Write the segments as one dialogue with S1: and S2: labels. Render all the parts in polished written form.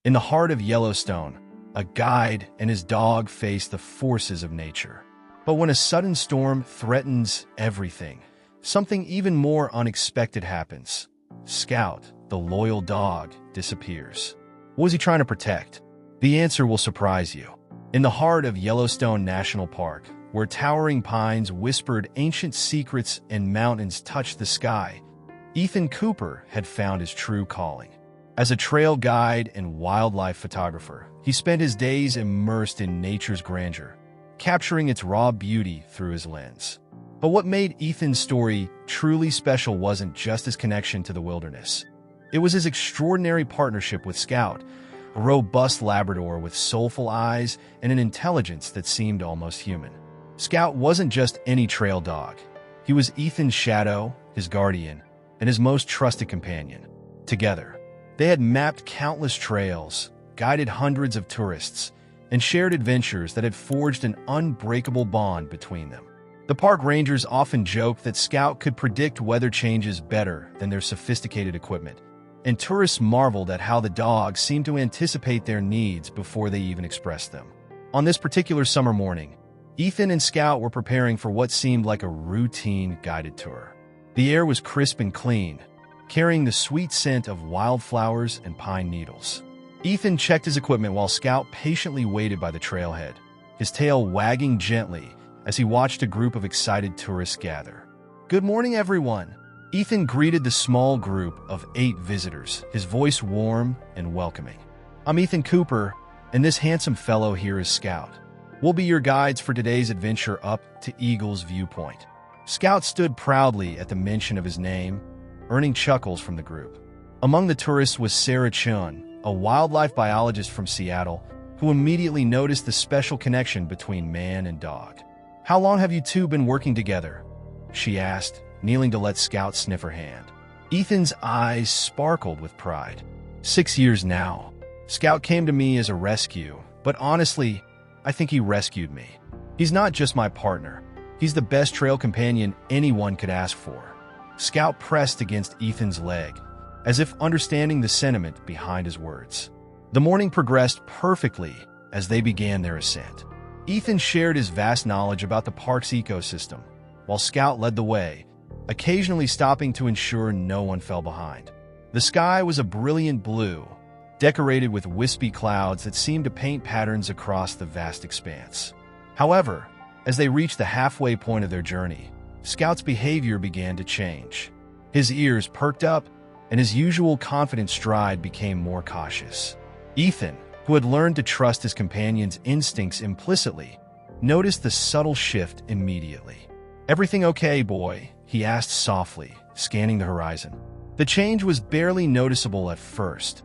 S1: In the heart of Yellowstone, a guide and his dog face the forces of nature. But when a sudden storm threatens everything, something even more unexpected happens. Scout, the loyal dog, disappears. What was he trying to protect? The answer will surprise you. In the heart of Yellowstone National Park, where towering pines whispered ancient secrets and mountains touched the sky, Ethan Cooper had found his true calling. As a trail guide and wildlife photographer, he spent his days immersed in nature's grandeur, capturing its raw beauty through his lens. But what made Ethan's story truly special wasn't just his connection to the wilderness. It was his extraordinary partnership with Scout, a robust Labrador with soulful eyes and an intelligence that seemed almost human. Scout wasn't just any trail dog. He was Ethan's shadow, his guardian, and his most trusted companion. Together, they had mapped countless trails, guided hundreds of tourists, and shared adventures that had forged an unbreakable bond between them. The park rangers often joked that Scout could predict weather changes better than their sophisticated equipment, and tourists marveled at how the dog seemed to anticipate their needs before they even expressed them. On this particular summer morning, Ethan and Scout were preparing for what seemed like a routine guided tour. The air was crisp and clean, carrying the sweet scent of wildflowers and pine needles. Ethan checked his equipment while Scout patiently waited by the trailhead, his tail wagging gently as he watched a group of excited tourists gather. "Good morning, everyone." Ethan greeted the small group of 8 visitors, his voice warm and welcoming. "I'm Ethan Cooper, and this handsome fellow here is Scout. We'll be your guides for today's adventure up to Eagle's Viewpoint." Scout stood proudly at the mention of his name, earning chuckles from the group. Among the tourists was Sarah Chun, a wildlife biologist from Seattle, who immediately noticed the special connection between man and dog. "How long have you two been working together?" she asked, kneeling to let Scout sniff her hand. Ethan's eyes sparkled with pride. 6 years now. Scout came to me as a rescue, but honestly, I think he rescued me. He's not just my partner. He's the best trail companion anyone could ask for." Scout pressed against Ethan's leg, as if understanding the sentiment behind his words. The morning progressed perfectly as they began their ascent. Ethan shared his vast knowledge about the park's ecosystem, while Scout led the way, occasionally stopping to ensure no one fell behind. The sky was a brilliant blue, decorated with wispy clouds that seemed to paint patterns across the vast expanse. However, as they reached the halfway point of their journey, Scout's behavior began to change. His ears perked up, and his usual confident stride became more cautious. Ethan, who had learned to trust his companion's instincts implicitly, noticed the subtle shift immediately. "Everything okay, boy?" he asked softly, scanning the horizon. The change was barely noticeable at first.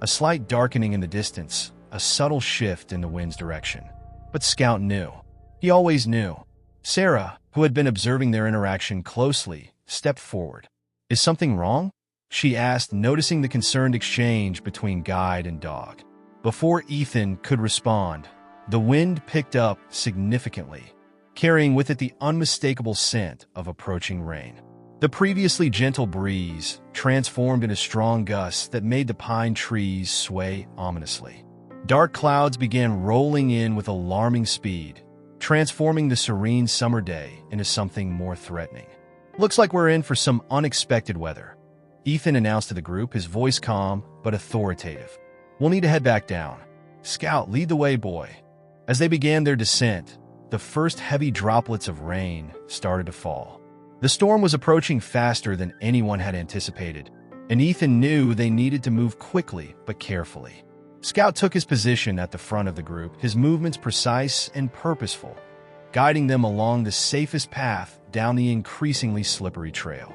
S1: A slight darkening in the distance, a subtle shift in the wind's direction. But Scout knew. He always knew. Sarah, who had been observing their interaction closely, stepped forward. "Is something wrong?" she asked, noticing the concerned exchange between guide and dog. Before Ethan could respond, the wind picked up significantly, carrying with it the unmistakable scent of approaching rain. The previously gentle breeze transformed into strong gusts that made the pine trees sway ominously. Dark clouds began rolling in with alarming speed, transforming the serene summer day into something more threatening. "Looks like we're in for some unexpected weather," Ethan announced to the group, his voice calm but authoritative. "We'll need to head back down. Scout, lead the way, boy." As they began their descent, the first heavy droplets of rain started to fall. The storm was approaching faster than anyone had anticipated, and Ethan knew they needed to move quickly but carefully. Scout took his position at the front of the group, his movements precise and purposeful, guiding them along the safest path down the increasingly slippery trail.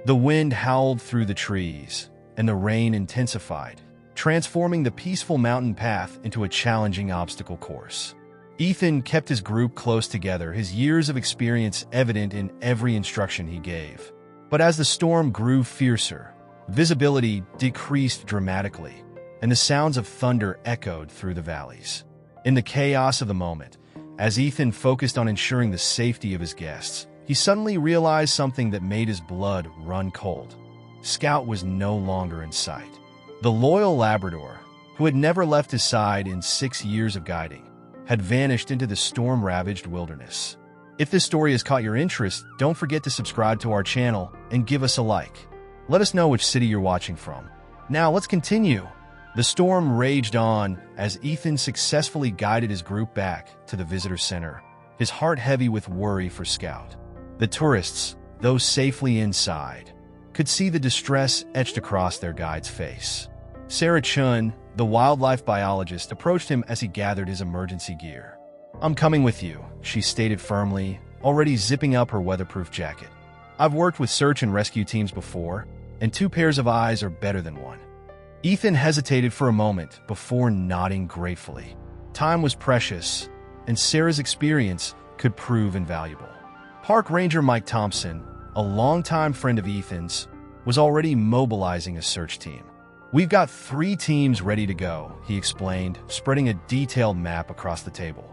S1: The wind howled through the trees, and the rain intensified, transforming the peaceful mountain path into a challenging obstacle course. Ethan kept his group close together, his years of experience evident in every instruction he gave. But as the storm grew fiercer, visibility decreased dramatically, and the sounds of thunder echoed through the valleys. In the chaos of the moment, as Ethan focused on ensuring the safety of his guests, he suddenly realized something that made his blood run cold. Scout was no longer in sight. The loyal Labrador, who had never left his side in 6 years of guiding, had vanished into the storm-ravaged wilderness. If this story has caught your interest, don't forget to subscribe to our channel and give us a like. Let us know which city you're watching from. Now let's continue. The storm raged on as Ethan successfully guided his group back to the visitor center, his heart heavy with worry for Scout. The tourists, those safely inside, could see the distress etched across their guide's face. Sarah Chun, the wildlife biologist, approached him as he gathered his emergency gear. "I'm coming with you," she stated firmly, already zipping up her weatherproof jacket. "I've worked with search and rescue teams before, and 2 pairs of eyes are better than 1. Ethan hesitated for a moment before nodding gratefully. Time was precious, and Sarah's experience could prove invaluable. Park Ranger Mike Thompson, a longtime friend of Ethan's, was already mobilizing a search team. "We've got 3 teams ready to go," he explained, spreading a detailed map across the table.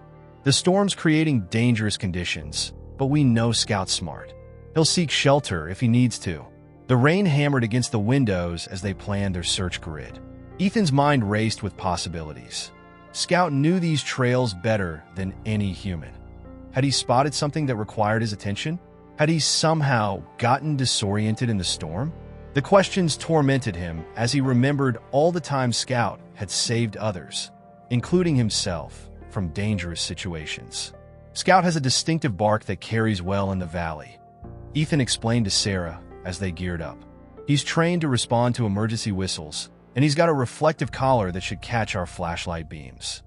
S1: "The storm's creating dangerous conditions, but we know Scout's smart. He'll seek shelter if he needs to." The rain hammered against the windows as they planned their search grid. Ethan's mind raced with possibilities. Scout knew these trails better than any human. Had he spotted something that required his attention? Had he somehow gotten disoriented in the storm? The questions tormented him as he remembered all the time Scout had saved others, including himself, from dangerous situations. "Scout has a distinctive bark that carries well in the valley," Ethan explained to Sarah as they geared up. "He's trained to respond to emergency whistles, and he's got a reflective collar that should catch our flashlight beams."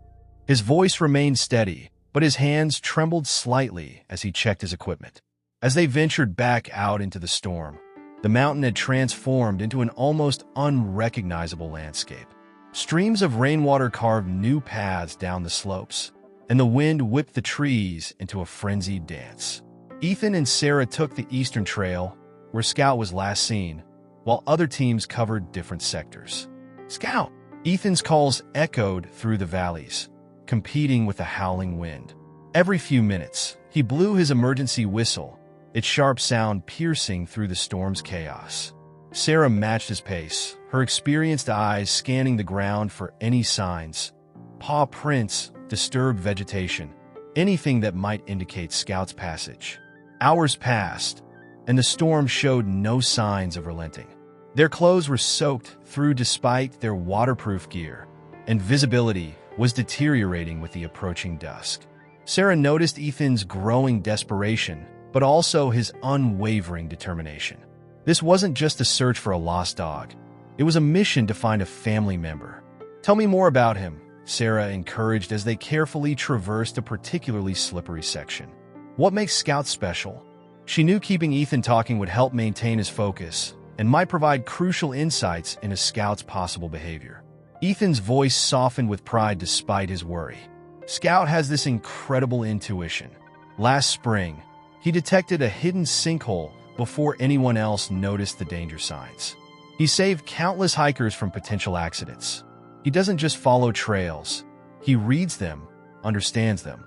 S1: His voice remained steady, but his hands trembled slightly as he checked his equipment. As they ventured back out into the storm, the mountain had transformed into an almost unrecognizable landscape. Streams of rainwater carved new paths down the slopes, and the wind whipped the trees into a frenzied dance. Ethan and Sarah took the eastern trail, where Scout was last seen, while other teams covered different sectors. "Scout!" Ethan's calls echoed through the valleys, competing with the howling wind. Every few minutes, he blew his emergency whistle, its sharp sound piercing through the storm's chaos. Sarah matched his pace, her experienced eyes scanning the ground for any signs: paw prints, disturbed vegetation, anything that might indicate Scout's passage. Hours passed, and the storm showed no signs of relenting. Their clothes were soaked through despite their waterproof gear, and visibility was deteriorating with the approaching dusk. Sarah noticed Ethan's growing desperation, but also his unwavering determination. This wasn't just a search for a lost dog. It was a mission to find a family member. "Tell me more about him," Sarah encouraged as they carefully traversed a particularly slippery section. "What makes Scout special?" She knew keeping Ethan talking would help maintain his focus and might provide crucial insights into Scout's possible behavior. Ethan's voice softened with pride despite his worry. "Scout has this incredible intuition. Last spring, he detected a hidden sinkhole before anyone else noticed the danger signs. He saved countless hikers from potential accidents. He doesn't just follow trails. He reads them, understands them."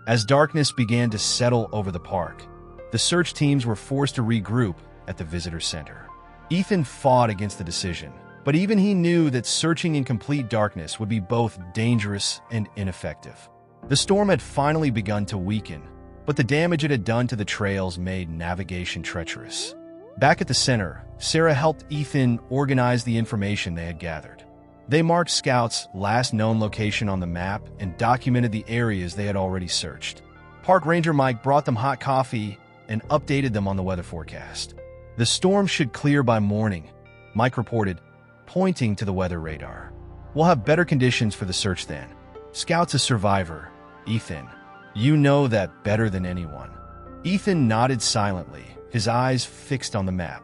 S1: As darkness began to settle over the park, the search teams were forced to regroup at the visitor center. Ethan fought against the decision, but even he knew that searching in complete darkness would be both dangerous and ineffective. The storm had finally begun to weaken, but the damage it had done to the trails made navigation treacherous. Back at the center, Sarah helped Ethan organize the information they had gathered. They marked Scout's last known location on the map and documented the areas they had already searched. Park Ranger Mike brought them hot coffee and updated them on the weather forecast. "The storm should clear by morning," Mike reported, pointing to the weather radar. "We'll have better conditions for the search then." "Scout's a survivor, Ethan. You know that better than anyone." Ethan nodded silently, his eyes fixed on the map.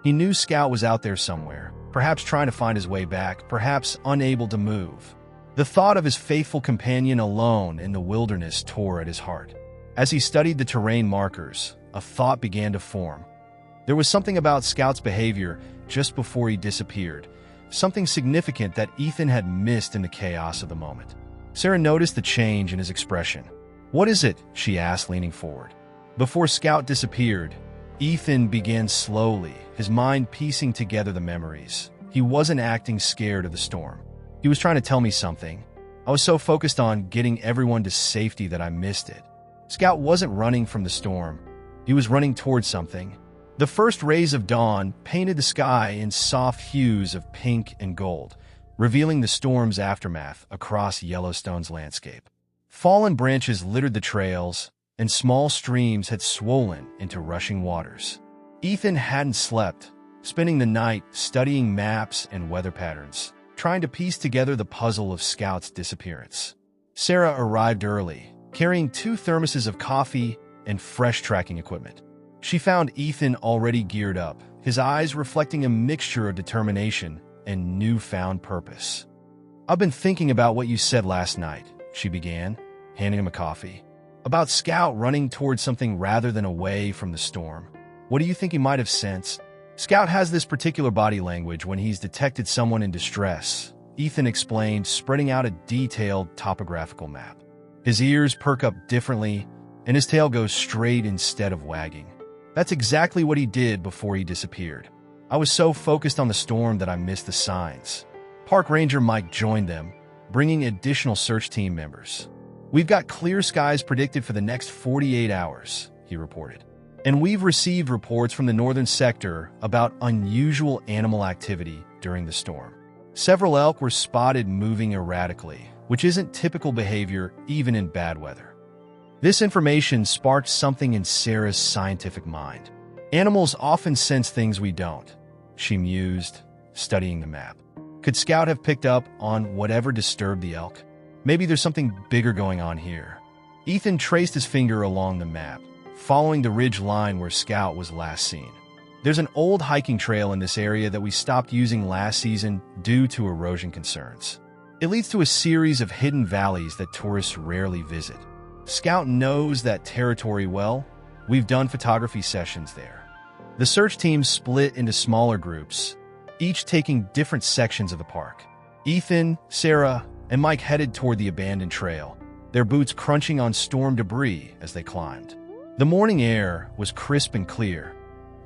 S1: He knew Scout was out there somewhere, perhaps trying to find his way back, perhaps unable to move. The thought of his faithful companion alone in the wilderness tore at his heart. As he studied the terrain markers, a thought began to form. There was something about Scout's behavior just before he disappeared, something significant that Ethan had missed in the chaos of the moment. Sarah noticed the change in his expression. "What is it?" she asked, leaning forward. Before Scout disappeared, Ethan began slowly, his mind piecing together the memories. He wasn't acting scared of the storm. He He was trying to tell me something. I was so focused on getting everyone to safety that I missed it. Scout wasn't running from the storm. He was running towards something. The first rays of dawn painted the sky in soft hues of pink and gold, revealing the storm's aftermath across Yellowstone's landscape. Fallen branches littered the trails, and small streams had swollen into rushing waters. Ethan hadn't slept, spending the night studying maps and weather patterns, trying to piece together the puzzle of Scout's disappearance. Sarah arrived early, carrying 2 thermoses of coffee and fresh tracking equipment. She found Ethan already geared up, his eyes reflecting a mixture of determination and newfound purpose. "I've been thinking about what you said last night," she began, handing him a coffee. "About Scout running towards something rather than away from the storm. What do you think he might have sensed?" "Scout has this particular body language when he's detected someone in distress," Ethan explained, spreading out a detailed topographical map. "His ears perk up differently, and his tail goes straight instead of wagging. That's exactly what he did before he disappeared. I was so focused on the storm that I missed the signs." Park Ranger Mike joined them, bringing additional search team members. "We've got clear skies predicted for the next 48 hours, he reported. "And we've received reports from the northern sector about unusual animal activity during the storm. Several elk were spotted moving erratically, which isn't typical behavior even in bad weather." This information sparked something in Sarah's scientific mind. "Animals often sense things we don't," she mused, studying the map. "Could Scout have picked up on whatever disturbed the elk? Maybe there's something bigger going on here." Ethan traced his finger along the map, following the ridge line where Scout was last seen. "There's an old hiking trail in this area that we stopped using last season due to erosion concerns. It leads to a series of hidden valleys that tourists rarely visit. Scout knows that territory well. We've done photography sessions there." The search team split into smaller groups, each taking different sections of the park. Ethan, Sarah, and Mike headed toward the abandoned trail, their boots crunching on storm debris as they climbed. The morning air was crisp and clear,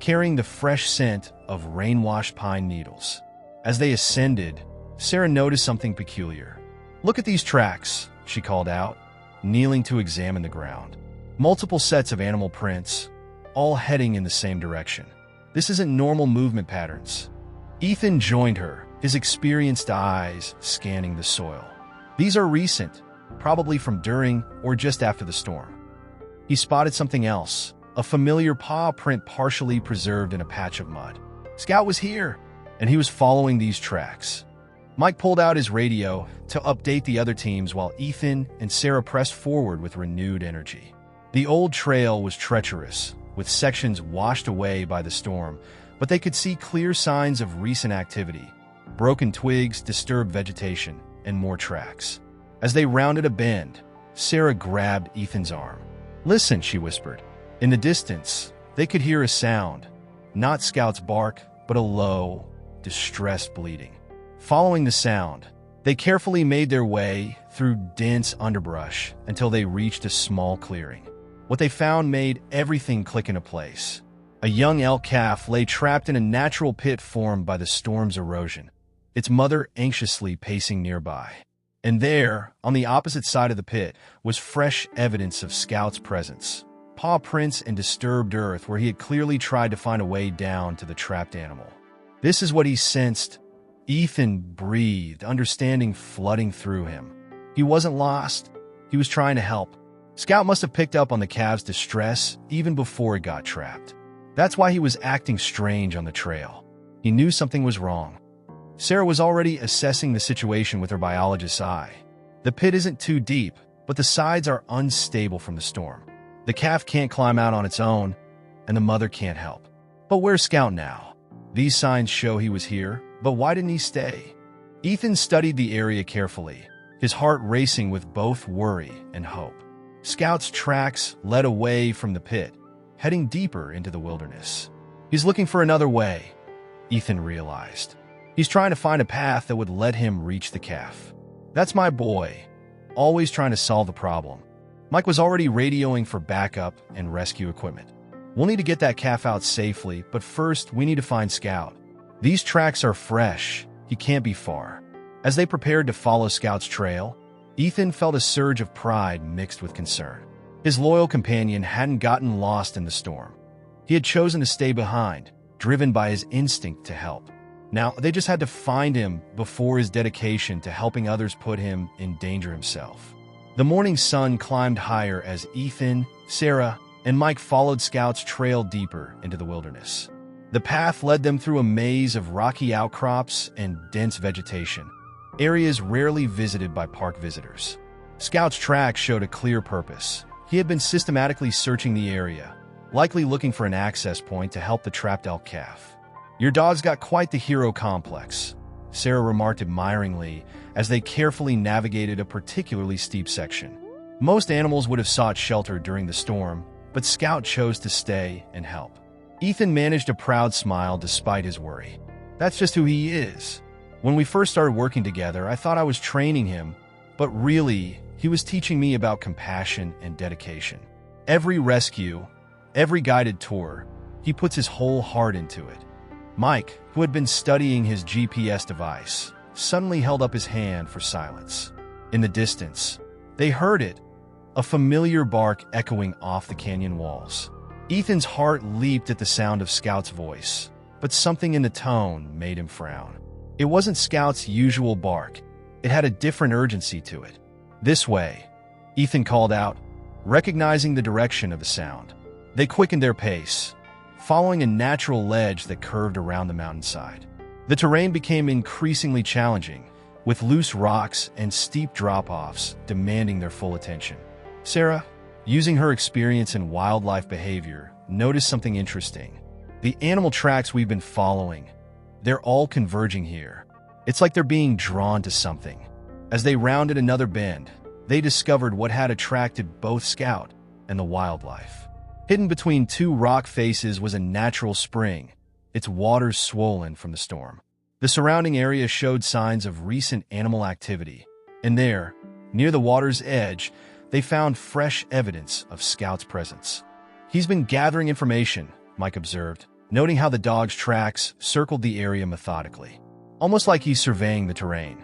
S1: carrying the fresh scent of rain-washed pine needles. As they ascended, Sarah noticed something peculiar. "Look at these tracks," she called out, kneeling to examine the ground. Multiple sets of animal prints, all heading in the same direction. "This isn't normal movement patterns." Ethan joined her, his experienced eyes scanning the soil. "These are recent, probably from during or just after the storm." He spotted something else, a familiar paw print partially preserved in a patch of mud. Scout was here, and he was following these tracks. Mike pulled out his radio to update the other teams while Ethan and Sarah pressed forward with renewed energy. The old trail was treacherous, with sections washed away by the storm, but they could see clear signs of recent activity: broken twigs, disturbed vegetation, and more tracks. As they rounded a bend, Sarah grabbed Ethan's arm. "Listen," she whispered. In the distance, they could hear a sound, not Scout's bark, but a low, distressed bleating. Following the sound, they carefully made their way through dense underbrush until they reached a small clearing. What they found made everything click into place. A young elk calf lay trapped in a natural pit formed by the storm's erosion, its mother anxiously pacing nearby. And there, on the opposite side of the pit, was fresh evidence of Scout's presence. Paw prints and disturbed earth where he had clearly tried to find a way down to the trapped animal. "This is what he sensed." Ethan breathed, understanding flooding through him. He wasn't lost. He was trying to help. Scout must have picked up on the calf's distress even before it got trapped. That's why he was acting strange on the trail. He knew something was wrong. Sarah was already assessing the situation with her biologist's eye. The pit isn't too deep, but the sides are unstable from the storm. The calf can't climb out on its own, and the mother can't help. But where's Scout now? These signs show he was here, but why didn't he stay? Ethan studied the area carefully, his heart racing with both worry and hope. Scout's tracks led away from the pit, heading deeper into the wilderness. He's looking for another way, Ethan realized. He's trying to find a path that would let him reach the calf. That's my boy, always trying to solve the problem. Mike was already radioing for backup and rescue equipment. We'll need to get that calf out safely, but first we need to find Scout. These tracks are fresh. He can't be far. As they prepared to follow Scout's trail, Ethan felt a surge of pride mixed with concern. His loyal companion hadn't gotten lost in the storm. He had chosen to stay behind, driven by his instinct to help. Now, they just had to find him before his dedication to helping others put him in danger himself. The morning sun climbed higher as Ethan, Sarah, and Mike followed Scout's trail deeper into the wilderness. The path led them through a maze of rocky outcrops and dense vegetation, areas rarely visited by park visitors. Scout's tracks showed a clear purpose. He had been systematically searching the area, likely looking for an access point to help the trapped elk calf. "Your dog's got quite the hero complex," Sarah remarked admiringly as they carefully navigated a particularly steep section. Most animals would have sought shelter during the storm, but Scout chose to stay and help. Ethan managed a proud smile despite his worry. "That's just who he is. When we first started working together, I thought I was training him, but really, he was teaching me about compassion and dedication. Every rescue, every guided tour, he puts his whole heart into it." Mike, who had been studying his GPS device, suddenly held up his hand for silence. In the distance, they heard it, a familiar bark echoing off the canyon walls. Ethan's heart leaped at the sound of Scout's voice, but something in the tone made him frown. It wasn't Scout's usual bark. It had a different urgency to it. "This way," Ethan called out, recognizing the direction of the sound. They quickened their pace, following a natural ledge that curved around the mountainside. The terrain became increasingly challenging, with loose rocks and steep drop-offs demanding their full attention. Sarah, using her experience in wildlife behavior, noticed something interesting. The animal tracks we've been following, they're all converging here. It's like they're being drawn to something. As they rounded another bend, they discovered what had attracted both Scout and the wildlife. Hidden between two rock faces was a natural spring, its waters swollen from the storm. The surrounding area showed signs of recent animal activity, and there, near the water's edge, they found fresh evidence of Scout's presence. "He's been gathering information," Mike observed, noting how the dog's tracks circled the area methodically, almost like he's surveying the terrain.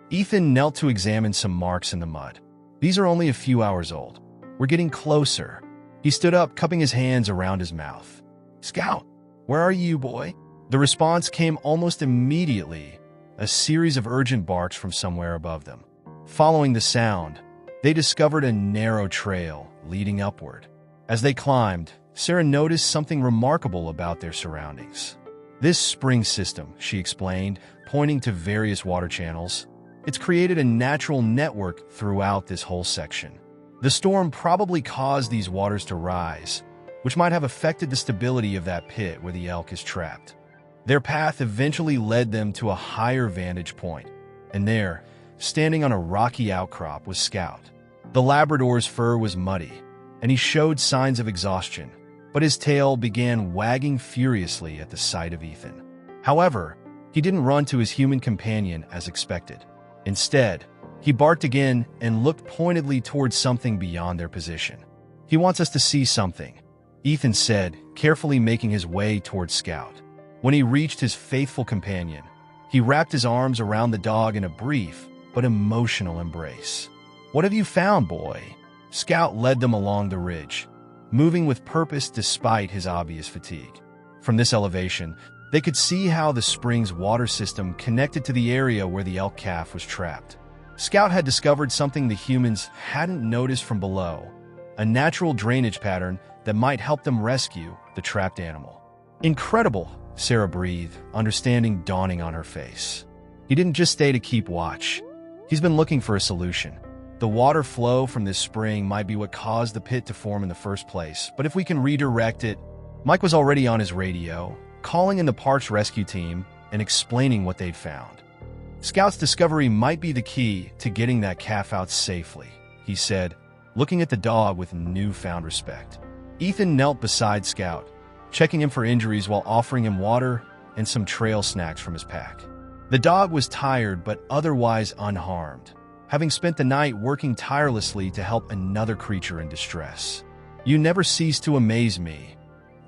S1: Ethan knelt to examine some marks in the mud. "These are only a few hours old. We're getting closer." He stood up, cupping his hands around his mouth. "Scout, where are you, boy?" The response came almost immediately, a series of urgent barks from somewhere above them. Following the sound, they discovered a narrow trail leading upward. As they climbed, Sarah noticed something remarkable about their surroundings. "This spring system," she explained, pointing to various water channels, "it's created a natural network throughout this whole section. The storm probably caused these waters to rise, which might have affected the stability of that pit where the elk is trapped." Their path eventually led them to a higher vantage point, and there, standing on a rocky outcrop, was Scout. The Labrador's fur was muddy, and he showed signs of exhaustion, but his tail began wagging furiously at the sight of Ethan. However, he didn't run to his human companion as expected. Instead, he barked again and looked pointedly towards something beyond their position. "He wants us to see something," Ethan said, carefully making his way towards Scout. When he reached his faithful companion, he wrapped his arms around the dog in a brief but emotional embrace. "What have you found, boy?" Scout led them along the ridge, moving with purpose despite his obvious fatigue. From this elevation, they could see how the spring's water system connected to the area where the elk calf was trapped. Scout had discovered something the humans hadn't noticed from below, a natural drainage pattern that might help them rescue the trapped animal. "Incredible," Sarah breathed, understanding dawning on her face. "He didn't just stay to keep watch. He's been looking for a solution. The water flow from this spring might be what caused the pit to form in the first place, but if we can redirect it..." Mike was already on his radio, calling in the park's rescue team and explaining what they'd found. "Scout's discovery might be the key to getting that calf out safely," he said, looking at the dog with newfound respect. Ethan knelt beside Scout, checking him for injuries while offering him water and some trail snacks from his pack. The dog was tired but otherwise unharmed, having spent the night working tirelessly to help another creature in distress. "You never cease to amaze me,"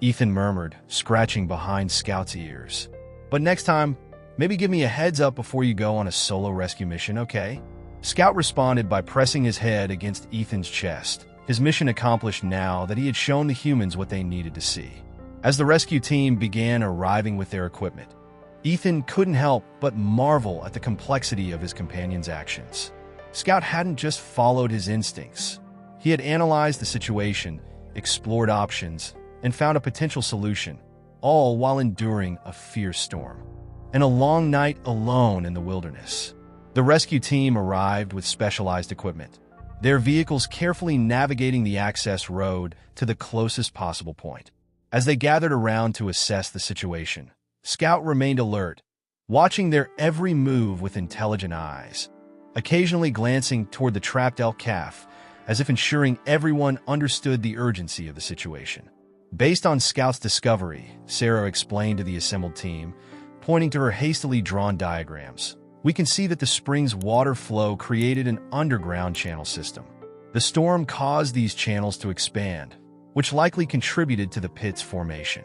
S1: Ethan murmured, scratching behind Scout's ears. "But next time, Maybe give me a heads up before you go on a solo rescue mission, okay? Scout responded by pressing his head against Ethan's chest, his mission accomplished now that he had shown the humans what they needed to see. As the rescue team began arriving with their equipment, Ethan couldn't help but marvel at the complexity of his companion's actions. Scout hadn't just followed his instincts. He had analyzed the situation, explored options, and found a potential solution, all while enduring a fierce storm and a long night alone in the wilderness. The rescue team arrived with specialized equipment, their vehicles carefully navigating the access road to the closest possible point. As they gathered around to assess the situation, Scout remained alert, watching their every move with intelligent eyes, occasionally glancing toward the trapped elk calf, as if ensuring everyone understood the urgency of the situation. Based on Scout's discovery, Sarah explained to the assembled team, pointing to her hastily drawn diagrams, we can see that the spring's water flow created an underground channel system. The storm caused these channels to expand, which likely contributed to the pit's formation.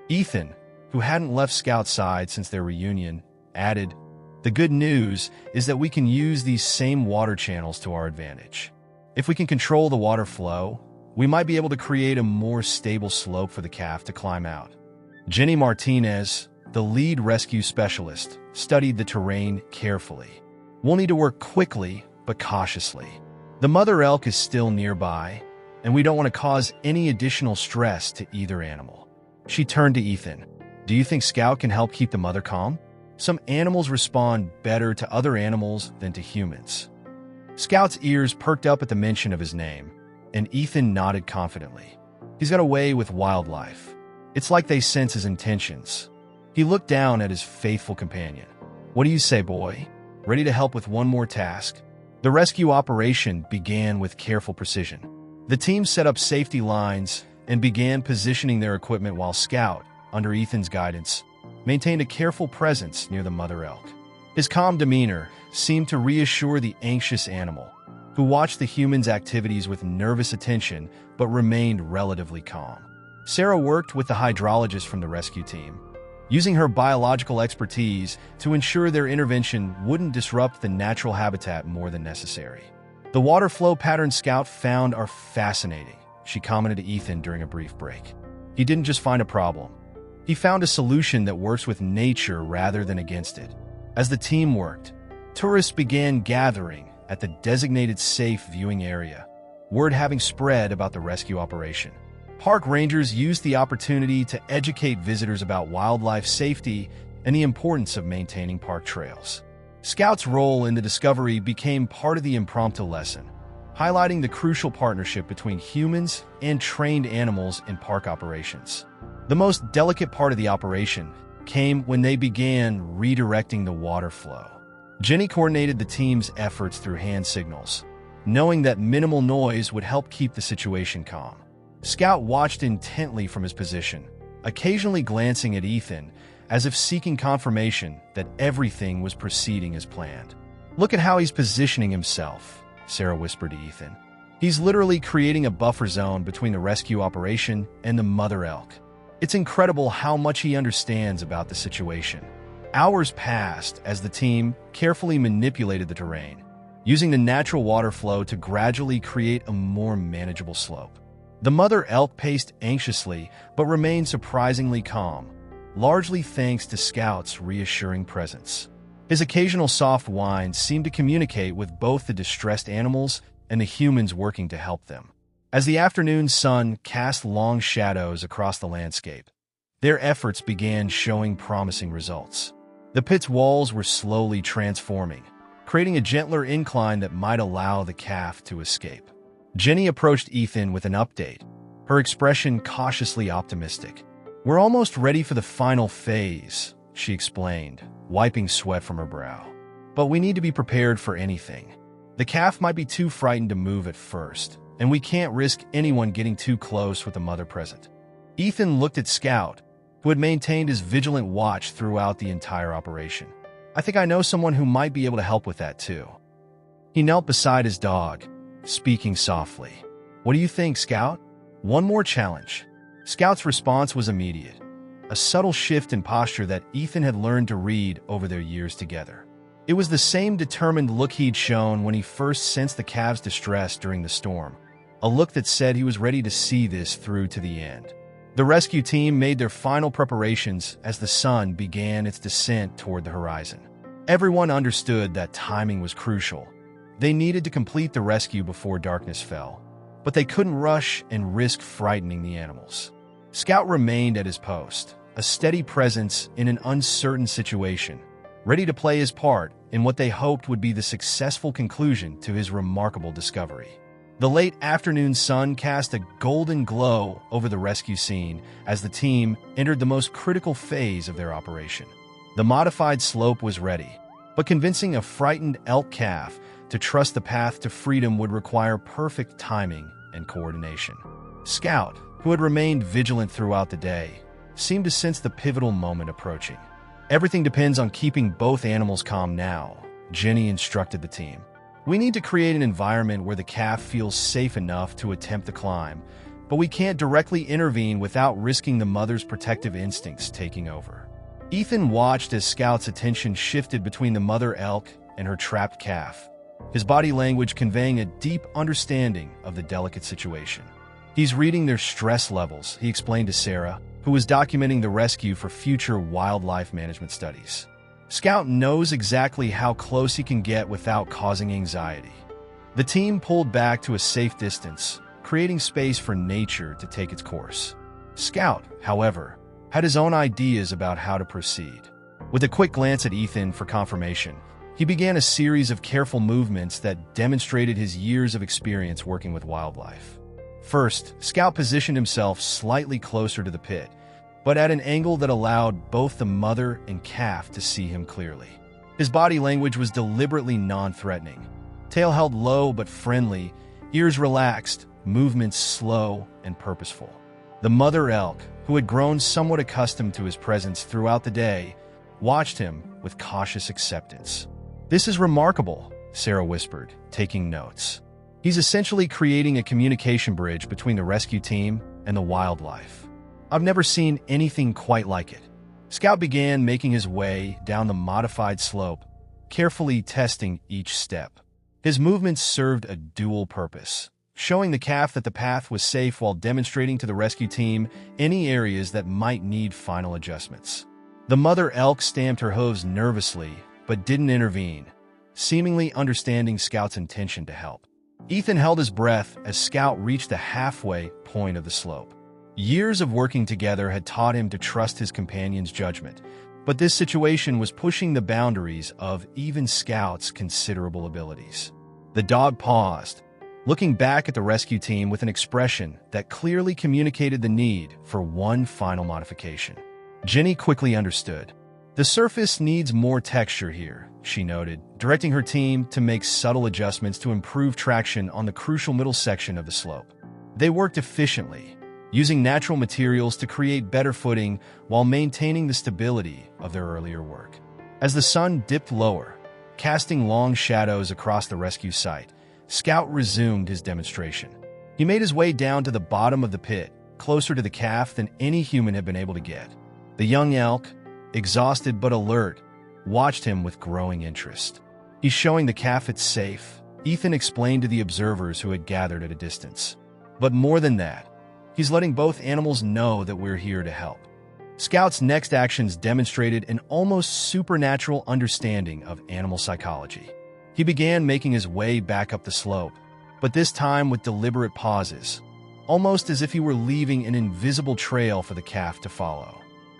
S1: Ethan, who hadn't left Scout's side since their reunion, added, the good news is that we can use these same water channels to our advantage. If we can control the water flow, we might be able to create a more stable slope for the calf to climb out. Jenny Martinez, the lead rescue specialist, studied the terrain carefully. We'll need to work quickly, but cautiously. The mother elk is still nearby, and we don't want to cause any additional stress to either animal. She turned to Ethan. Do you think Scout can help keep the mother calm? Some animals respond better to other animals than to humans. Scout's ears perked up at the mention of his name, and Ethan nodded confidently. He's got a way with wildlife. It's like they sense his intentions. He looked down at his faithful companion. What do you say, boy? Ready to help with one more task? The rescue operation began with careful precision. The team set up safety lines and began positioning their equipment while Scout, under Ethan's guidance, maintained a careful presence near the mother elk. His calm demeanor seemed to reassure the anxious animal, who watched the humans' activities with nervous attention but remained relatively calm. Sarah worked with the hydrologist from the rescue team, using her biological expertise to ensure their intervention wouldn't disrupt the natural habitat more than necessary. The water flow patterns Scout found are fascinating, she commented to Ethan during a brief break. He didn't just find a problem. He found a solution that works with nature rather than against it. As the team worked, tourists began gathering at the designated safe viewing area, word having spread about the rescue operation. Park rangers used the opportunity to educate visitors about wildlife safety and the importance of maintaining park trails. Scout's role in the discovery became part of the impromptu lesson, highlighting the crucial partnership between humans and trained animals in park operations. The most delicate part of the operation came when they began redirecting the water flow. Jenny coordinated the team's efforts through hand signals, knowing that minimal noise would help keep the situation calm. Scout watched intently from his position, occasionally glancing at Ethan as if seeking confirmation that everything was proceeding as planned. Look at how he's positioning himself, Sarah whispered to Ethan. He's literally creating a buffer zone between the rescue operation and the mother elk. It's incredible how much he understands about the situation. Hours passed as the team carefully manipulated the terrain, using the natural water flow to gradually create a more manageable slope. The mother elk paced anxiously but remained surprisingly calm, largely thanks to Scout's reassuring presence. His occasional soft whines seemed to communicate with both the distressed animals and the humans working to help them. As the afternoon sun cast long shadows across the landscape, their efforts began showing promising results. The pit's walls were slowly transforming, creating a gentler incline that might allow the calf to escape. Jenny approached Ethan with an update, her expression cautiously optimistic. We're almost ready for the final phase, she explained, wiping sweat from her brow. But we need to be prepared for anything. The calf might be too frightened to move at first, and we can't risk anyone getting too close with the mother present. Ethan looked at Scout, who had maintained his vigilant watch throughout the entire operation. I think I know someone who might be able to help with that too. He knelt beside his dog, speaking softly. What do you think, Scout? One more challenge. Scout's response was immediate. a subtle shift in posture that Ethan had learned to read over their years together. It was the same determined look he'd shown when he first sensed the calf's distress during the storm, a look that said he was ready to see this through to the end. The rescue team made their final preparations as the sun began its descent toward the horizon. Everyone understood that timing was crucial. They needed to complete the rescue before darkness fell, but they couldn't rush and risk frightening the animals. Scout remained at his post, a steady presence in an uncertain situation, ready to play his part in what they hoped would be the successful conclusion to his remarkable discovery. The late afternoon sun cast a golden glow over the rescue scene as the team entered the most critical phase of their operation. The modified slope was ready, but convincing a frightened elk calf to trust the path to freedom would require perfect timing and coordination. Scout, who had remained vigilant throughout the day, seemed to sense the pivotal moment approaching. "Everything depends on keeping both animals calm now," Jenny instructed the team. "We need to create an environment where the calf feels safe enough to attempt the climb, but we can't directly intervene without risking the mother's protective instincts taking over." Ethan watched as Scout's attention shifted between the mother elk and her trapped calf, his body language conveying a deep understanding of the delicate situation. "He's reading their stress levels," he explained to Sarah, who was documenting the rescue for future wildlife management studies. "Scout knows exactly how close he can get without causing anxiety." The team pulled back to a safe distance, creating space for nature to take its course. Scout, however, had his own ideas about how to proceed. With a quick glance at Ethan for confirmation, he began a series of careful movements that demonstrated his years of experience working with wildlife. First, Scout positioned himself slightly closer to the pit, but at an angle that allowed both the mother and calf to see him clearly. His body language was deliberately non-threatening. Tail held low but friendly, ears relaxed, movements slow and purposeful. The mother elk, who had grown somewhat accustomed to his presence throughout the day, watched him with cautious acceptance. "This is remarkable," Sarah whispered, taking notes. "He's essentially creating a communication bridge between the rescue team and the wildlife. I've never seen anything quite like it." Scout began making his way down the modified slope, carefully testing each step. His movements served a dual purpose, showing the calf that the path was safe while demonstrating to the rescue team any areas that might need final adjustments. The mother elk stamped her hooves nervously, but didn't intervene, seemingly understanding Scout's intention to help. Ethan held his breath as Scout reached the halfway point of the slope. Years of working together had taught him to trust his companion's judgment, but this situation was pushing the boundaries of even Scout's considerable abilities. The dog paused, looking back at the rescue team with an expression that clearly communicated the need for one final modification. Jenny quickly understood. "The surface needs more texture here," she noted, directing her team to make subtle adjustments to improve traction on the crucial middle section of the slope. They worked efficiently, using natural materials to create better footing while maintaining the stability of their earlier work. As the sun dipped lower, casting long shadows across the rescue site, Scout resumed his demonstration. He made his way down to the bottom of the pit, closer to the calf than any human had been able to get. The young elk, exhausted but alert, watched him with growing interest. "He's showing the calf it's safe," Ethan explained to the observers who had gathered at a distance. "But more than that, he's letting both animals know that we're here to help." Scout's next actions demonstrated an almost supernatural understanding of animal psychology. He began making his way back up the slope, but this time with deliberate pauses, almost as if he were leaving an invisible trail for the calf to follow.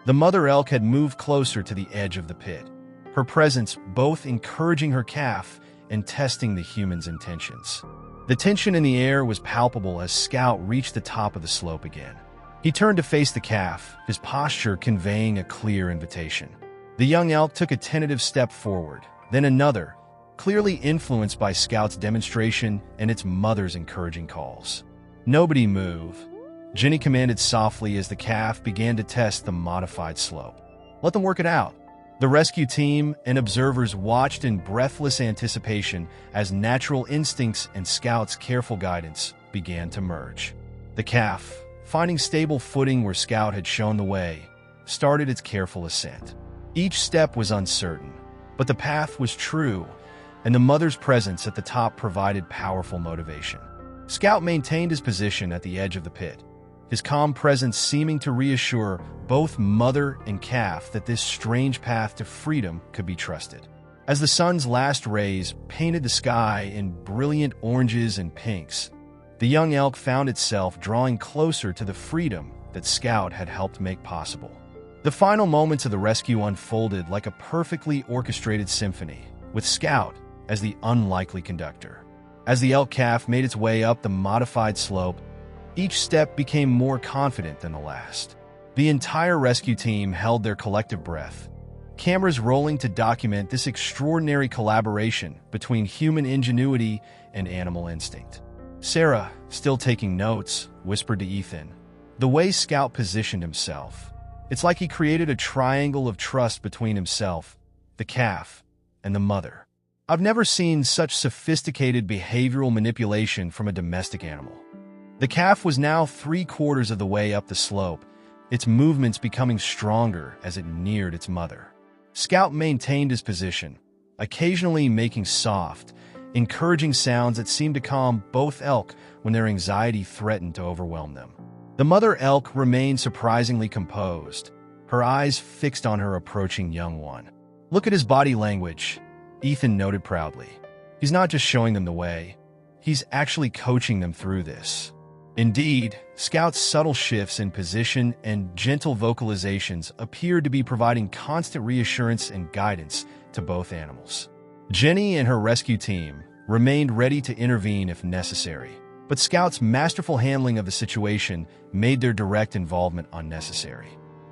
S1: The mother elk had moved closer to the edge of the pit, her presence both encouraging her calf and testing the human's intentions. The tension in the air was palpable as Scout reached the top of the slope again. He turned to face the calf, his posture conveying a clear invitation. The young elk took a tentative step forward, then another, clearly influenced by Scout's demonstration and its mother's encouraging calls. "Nobody move," Jenny commanded softly as the calf began to test the modified slope. "Let them work it out." The rescue team and observers watched in breathless anticipation as natural instincts and Scout's careful guidance began to merge. The calf, finding stable footing where Scout had shown the way, started its careful ascent. Each step was uncertain, but the path was true, and the mother's presence at the top provided powerful motivation. Scout maintained his position at the edge of the pit, his calm presence seeming to reassure both mother and calf that this strange path to freedom could be trusted. As the sun's last rays painted the sky in brilliant oranges and pinks, the young elk found itself drawing closer to the freedom that Scout had helped make possible. The final moments of the rescue unfolded like a perfectly orchestrated symphony, with Scout as the unlikely conductor. As the elk calf made its way up the modified slope, each step became more confident than the last. The entire rescue team held their collective breath, cameras rolling to document this extraordinary collaboration between human ingenuity and animal instinct. Sarah, still taking notes, whispered to Ethan, "The way Scout positioned himself, it's like he created a triangle of trust between himself, the calf, and the mother. I've never seen such sophisticated behavioral manipulation from a domestic animal." The calf was now 3/4 of the way up the slope, its movements becoming stronger as it neared its mother. Scout maintained his position, occasionally making soft, encouraging sounds that seemed to calm both elk when their anxiety threatened to overwhelm them. The mother elk remained surprisingly composed, her eyes fixed on her approaching young one. "Look at his body language," Ethan noted proudly. "He's not just showing them the way, he's actually coaching them through this." Indeed, Scout's subtle shifts in position and gentle vocalizations appeared to be providing constant reassurance and guidance to both animals. Jenny and her rescue team remained ready to intervene if necessary, but Scout's masterful handling of the situation made their direct involvement unnecessary.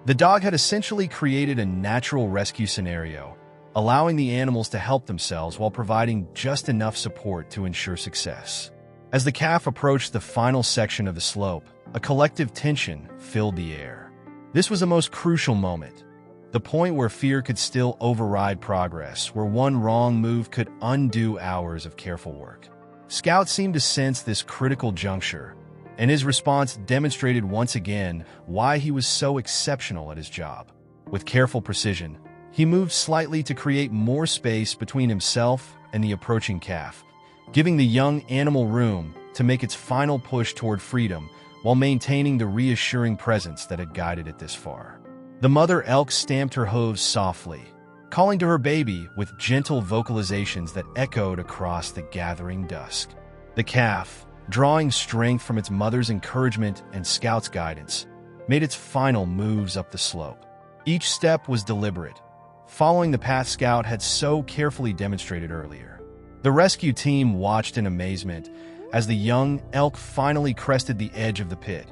S1: The dog had essentially created a natural rescue scenario, allowing the animals to help themselves while providing just enough support to ensure success. As the calf approached the final section of the slope, a collective tension filled the air. This was a most crucial moment, the point where fear could still override progress, where one wrong move could undo hours of careful work. Scout seemed to sense this critical juncture, and his response demonstrated once again why he was so exceptional at his job. With careful precision, he moved slightly to create more space between himself and the approaching calf, giving the young animal room to make its final push toward freedom while maintaining the reassuring presence that had guided it this far. The mother elk stamped her hooves softly, calling to her baby with gentle vocalizations that echoed across the gathering dusk. The calf, drawing strength from its mother's encouragement and Scout's guidance, made its final moves up the slope. Each step was deliberate, following the path Scout had so carefully demonstrated earlier. The rescue team watched in amazement as the young elk finally crested the edge of the pit,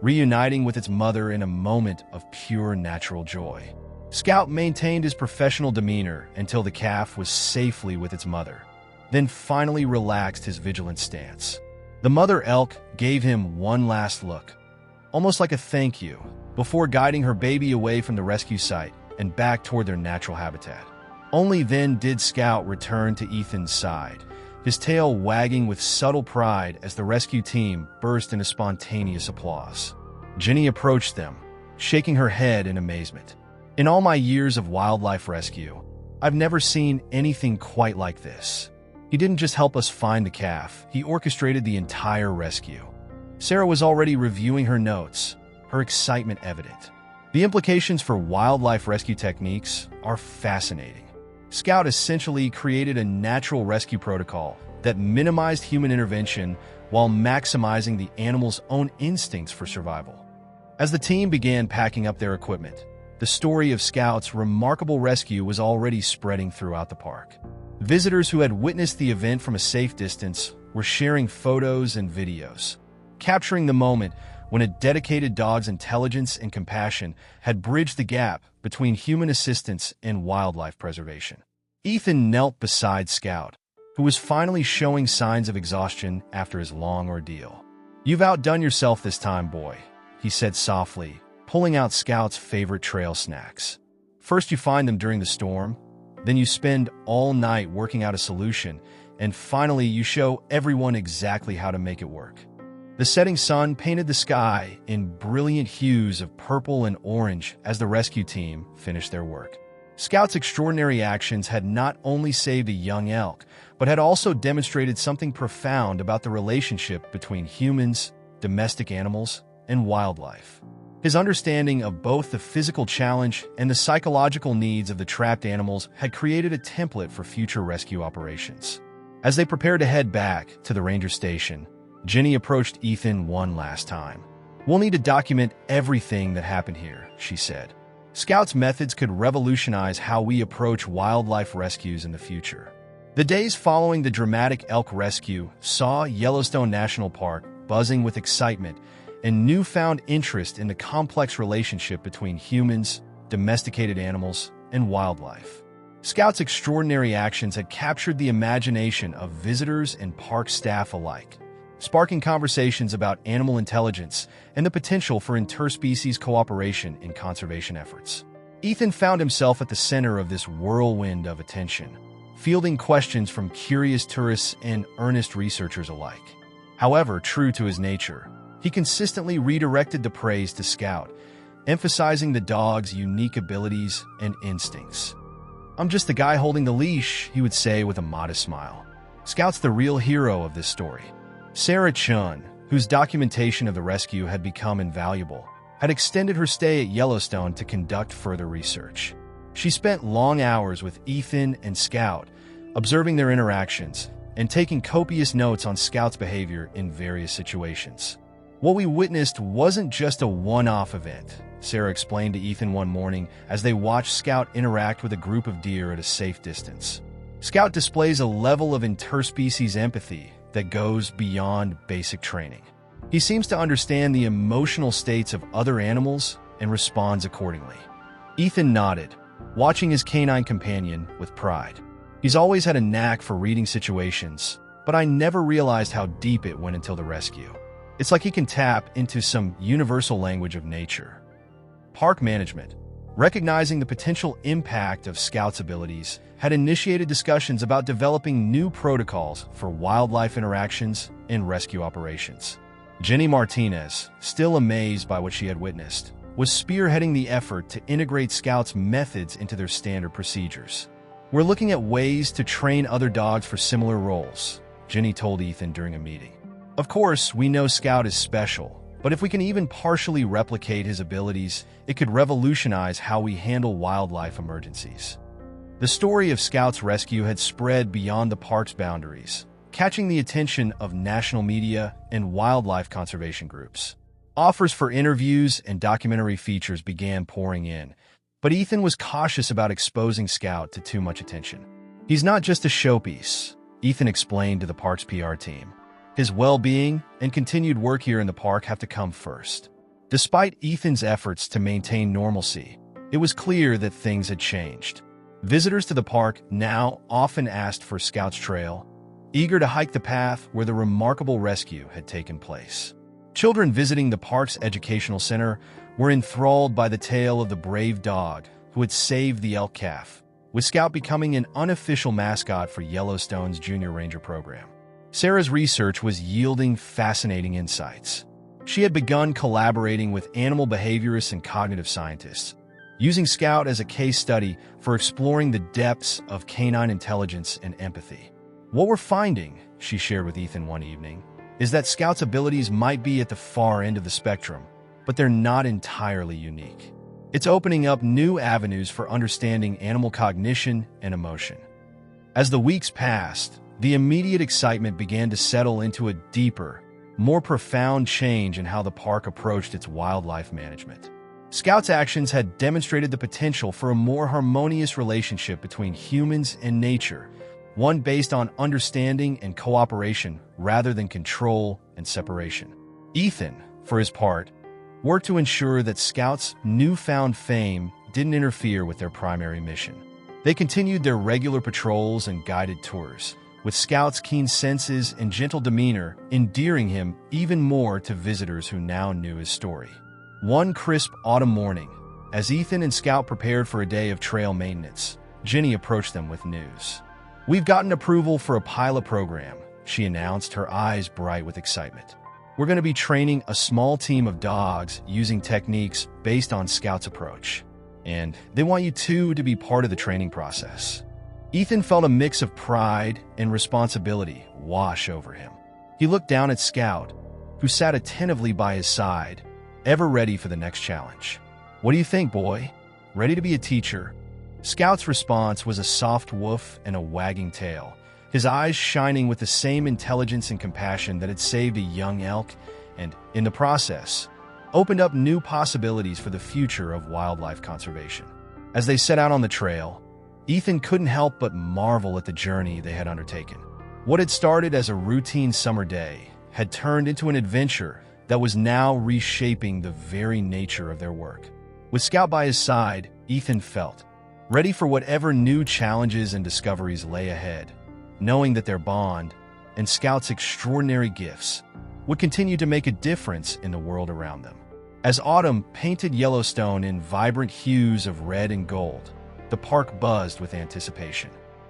S1: reuniting with its mother in a moment of pure natural joy. Scout maintained his professional demeanor until the calf was safely with its mother, then finally relaxed his vigilant stance. The mother elk gave him one last look, almost like a thank you, before guiding her baby away from the rescue site and back toward their natural habitat. Only then did Scout return to Ethan's side, his tail wagging with subtle pride as the rescue team burst into spontaneous applause. Jenny approached them, shaking her head in amazement. "In all my years of wildlife rescue, I've never seen anything quite like this. He didn't just help us find the calf, he orchestrated the entire rescue." Sarah was already reviewing her notes, her excitement evident. The implications for wildlife rescue techniques are fascinating. Scout essentially created a natural rescue protocol that minimized human intervention while maximizing the animal's own instincts for survival. As the team began packing up their equipment, the story of Scout's remarkable rescue was already spreading throughout the park. Visitors who had witnessed the event from a safe distance were sharing photos and videos, capturing the moment when a dedicated dog's intelligence and compassion had bridged the gap between human assistance and wildlife preservation. Ethan knelt beside Scout, who was finally showing signs of exhaustion after his long ordeal. "You've outdone yourself this time, boy," he said softly, pulling out Scout's favorite trail snacks. "First you find them during the storm, then you spend all night working out a solution, and finally you show everyone exactly how to make it work." The setting sun painted the sky in brilliant hues of purple and orange as the rescue team finished their work. Scout's extraordinary actions had not only saved a young elk, but had also demonstrated something profound about the relationship between humans, domestic animals, and wildlife. His understanding of both the physical challenge and the psychological needs of the trapped animals had created a template for future rescue operations. As they prepared to head back to the ranger station, Jenny approached Ethan one last time. "We'll need to document everything that happened here," she said. "Scout's methods could revolutionize how we approach wildlife rescues in the future." The days following the dramatic elk rescue saw Yellowstone National Park buzzing with excitement and newfound interest in the complex relationship between humans, domesticated animals, and wildlife. Scout's extraordinary actions had captured the imagination of visitors and park staff alike, sparking conversations about animal intelligence and the potential for interspecies cooperation in conservation efforts. Ethan found himself at the center of this whirlwind of attention, fielding questions from curious tourists and earnest researchers alike. However, true to his nature, he consistently redirected the praise to Scout, emphasizing the dog's unique abilities and instincts. "I'm just the guy holding the leash," he would say with a modest smile. Scout's the real hero of this story. Sarah Chun, whose documentation of the rescue had become invaluable, had extended her stay at Yellowstone to conduct further research. She spent long hours with Ethan and Scout, observing their interactions and taking copious notes on Scout's behavior in various situations. "What we witnessed wasn't just a one-off event," Sarah explained to Ethan one morning as they watched Scout interact with a group of deer at a safe distance. "Scout displays a level of interspecies empathy that goes beyond basic training. He seems to understand the emotional states of other animals and responds accordingly." Ethan nodded, watching his canine companion with pride. "He's always had a knack for reading situations, but I never realized how deep it went until the rescue. It's like he can tap into some universal language of nature." Park management, recognizing the potential impact of Scout's abilities, had initiated discussions about developing new protocols for wildlife interactions and rescue operations. Jenny Martinez, still amazed by what she had witnessed, was spearheading the effort to integrate Scout's methods into their standard procedures. "We're looking at ways to train other dogs for similar roles," Jenny told Ethan during a meeting. "Of course, we know Scout is special, but if we can even partially replicate his abilities, it could revolutionize how we handle wildlife emergencies." The story of Scout's rescue had spread beyond the park's boundaries, catching the attention of national media and wildlife conservation groups. Offers for interviews and documentary features began pouring in, but Ethan was cautious about exposing Scout to too much attention. "He's not just a showpiece," Ethan explained to the park's PR team. "His well-being and continued work here in the park have to come first." Despite Ethan's efforts to maintain normalcy, it was clear that things had changed. Visitors to the park now often asked for Scout's trail, eager to hike the path where the remarkable rescue had taken place. Children visiting the park's educational center were enthralled by the tale of the brave dog who had saved the elk calf, with Scout becoming an unofficial mascot for Yellowstone's Junior Ranger program. Sarah's research was yielding fascinating insights. She had begun collaborating with animal behaviorists and cognitive scientists, using Scout as a case study for exploring the depths of canine intelligence and empathy. "What we're finding," she shared with Ethan one evening, "is that Scout's abilities might be at the far end of the spectrum, but they're not entirely unique. It's opening up new avenues for understanding animal cognition and emotion." As the weeks passed, the immediate excitement began to settle into a deeper, more profound change in how the park approached its wildlife management. Scout's actions had demonstrated the potential for a more harmonious relationship between humans and nature, one based on understanding and cooperation rather than control and separation. Ethan, for his part, worked to ensure that Scout's newfound fame didn't interfere with their primary mission. They continued their regular patrols and guided tours, with Scout's keen senses and gentle demeanor endearing him even more to visitors who now knew his story. One crisp autumn morning, as Ethan and Scout prepared for a day of trail maintenance, Jenny approached them with news. "We've gotten approval for a pilot program," she announced, her eyes bright with excitement. We're going to be training a small team of dogs using techniques based on Scout's approach. And they want you two to be part of the training process. Ethan felt a mix of pride and responsibility wash over him. He looked down at Scout, who sat attentively by his side, ever ready for the next challenge. "What do you think, boy? Ready to be a teacher?" Scout's response was a soft woof and a wagging tail, his eyes shining with the same intelligence and compassion that had saved a young elk and, in the process, opened up new possibilities for the future of wildlife conservation. As they set out on the trail, Ethan couldn't help but marvel at the journey they had undertaken. What had started as a routine summer day had turned into an adventure that was now reshaping the very nature of their work. With Scout by his side, Ethan felt ready for whatever new challenges and discoveries lay ahead, knowing that their bond and Scout's extraordinary gifts would continue to make a difference in the world around them. As autumn painted Yellowstone in vibrant hues of red and gold, the park buzzed with anticipation.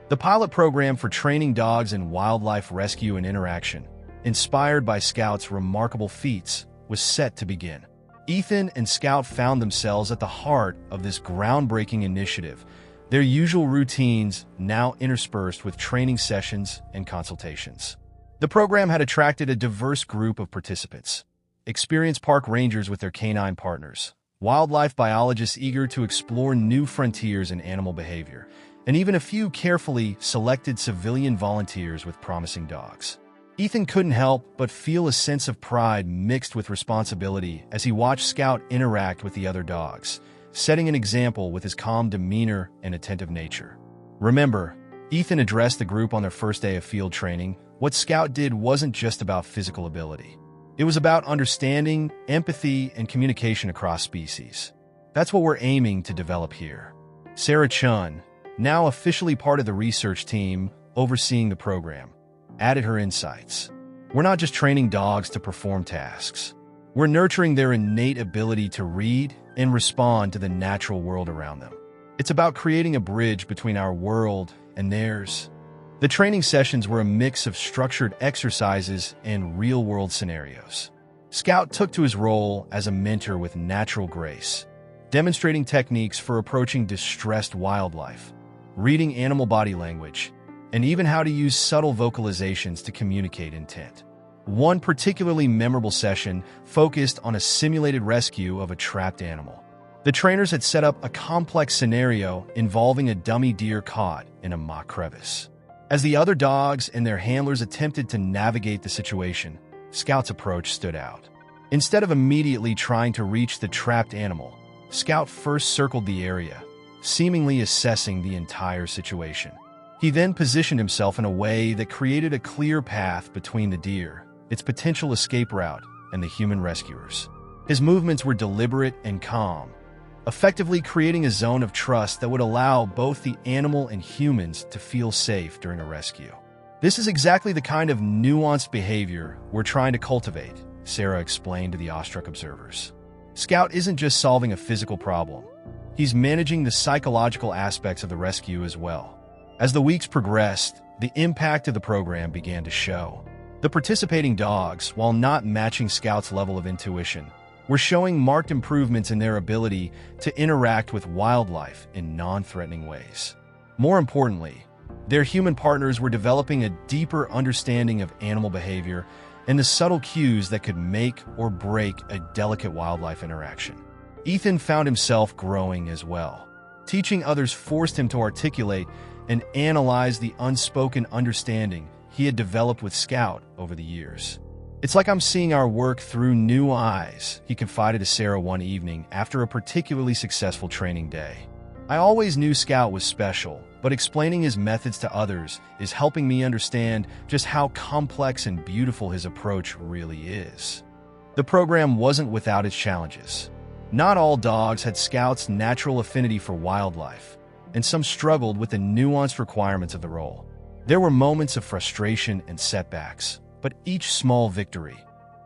S1: The pilot program for training dogs in wildlife rescue and interaction, inspired by Scout's remarkable feats, was set to begin. Ethan and Scout found themselves at the heart of this groundbreaking initiative, their usual routines now interspersed with training sessions and consultations. The program had attracted a diverse group of participants: experienced park rangers with their canine partners, wildlife biologists eager to explore new frontiers in animal behavior, and even a few carefully selected civilian volunteers with promising dogs. Ethan couldn't help but feel a sense of pride mixed with responsibility as he watched Scout interact with the other dogs, setting an example with his calm demeanor and attentive nature. Remember, Ethan addressed the group on their first day of field training. What Scout did wasn't just about physical ability. It was about understanding, empathy, and communication across species. That's what we're aiming to develop here. Sarah Chun, now officially part of the research team overseeing the program, added her insights. We're not just training dogs to perform tasks. We're nurturing their innate ability to read and respond to the natural world around them. It's about creating a bridge between our world and theirs. The training sessions were a mix of structured exercises and real-world scenarios. Scout took to his role as a mentor with natural grace, demonstrating techniques for approaching distressed wildlife, reading animal body language, and even how to use subtle vocalizations to communicate intent. One particularly memorable session focused on a simulated rescue of a trapped animal. The trainers had set up a complex scenario involving a dummy deer caught in a mock crevice. As the other dogs and their handlers attempted to navigate the situation, Scout's approach stood out. Instead of immediately trying to reach the trapped animal, Scout first circled the area, seemingly assessing the entire situation. He then positioned himself in a way that created a clear path between the deer, its potential escape route, and the human rescuers. His movements were deliberate and calm, effectively creating a zone of trust that would allow both the animal and humans to feel safe during a rescue. This is exactly the kind of nuanced behavior we're trying to cultivate, Sarah explained to the awestruck observers. Scout isn't just solving a physical problem. He's managing the psychological aspects of the rescue as well. As the weeks progressed, the impact of the program began to show. The participating dogs, while not matching Scout's level of intuition, were showing marked improvements in their ability to interact with wildlife in non-threatening ways. More importantly, their human partners were developing a deeper understanding of animal behavior and the subtle cues that could make or break a delicate wildlife interaction. Ethan found himself growing as well. Teaching others forced him to articulate and analyze the unspoken understanding he had developed with Scout over the years. "It's like I'm seeing our work through new eyes," he confided to Sarah one evening after a particularly successful training day. "I always knew Scout was special, but explaining his methods to others is helping me understand just how complex and beautiful his approach really is." The program wasn't without its challenges. Not all dogs had Scout's natural affinity for wildlife, and some struggled with the nuanced requirements of the role. There were moments of frustration and setbacks, but each small victory,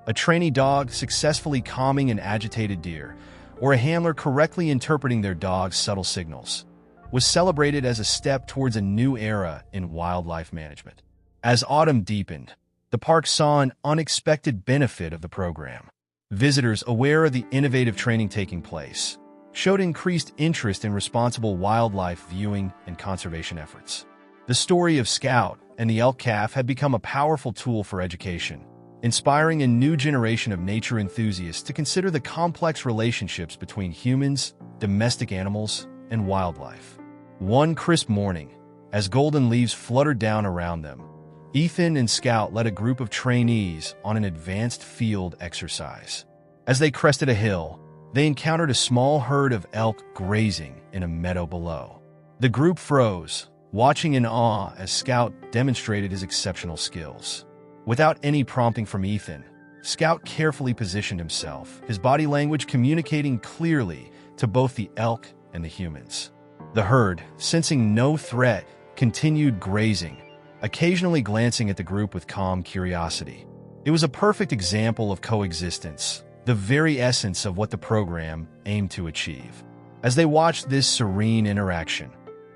S1: a trainee dog successfully calming an agitated deer, or a handler correctly interpreting their dog's subtle signals, was celebrated as a step towards a new era in wildlife management. As autumn deepened, The park saw an unexpected benefit of the program. Visitors, aware of the innovative training taking place, showed increased interest in responsible wildlife viewing and conservation efforts. The story of Scout and the elk calf had become a powerful tool for education, inspiring a new generation of nature enthusiasts to consider the complex relationships between humans, domestic animals, and wildlife. One crisp morning, as golden leaves fluttered down around them, Ethan and Scout led a group of trainees on an advanced field exercise. As they crested a hill, they encountered a small herd of elk grazing in a meadow below. The group froze, watching in awe as Scout demonstrated his exceptional skills. Without any prompting from Ethan, Scout carefully positioned himself, his body language communicating clearly to both the elk and the humans. The herd, sensing no threat, continued grazing, occasionally glancing at the group with calm curiosity. It was a perfect example of coexistence, the very essence of what the program aimed to achieve. As they watched this serene interaction,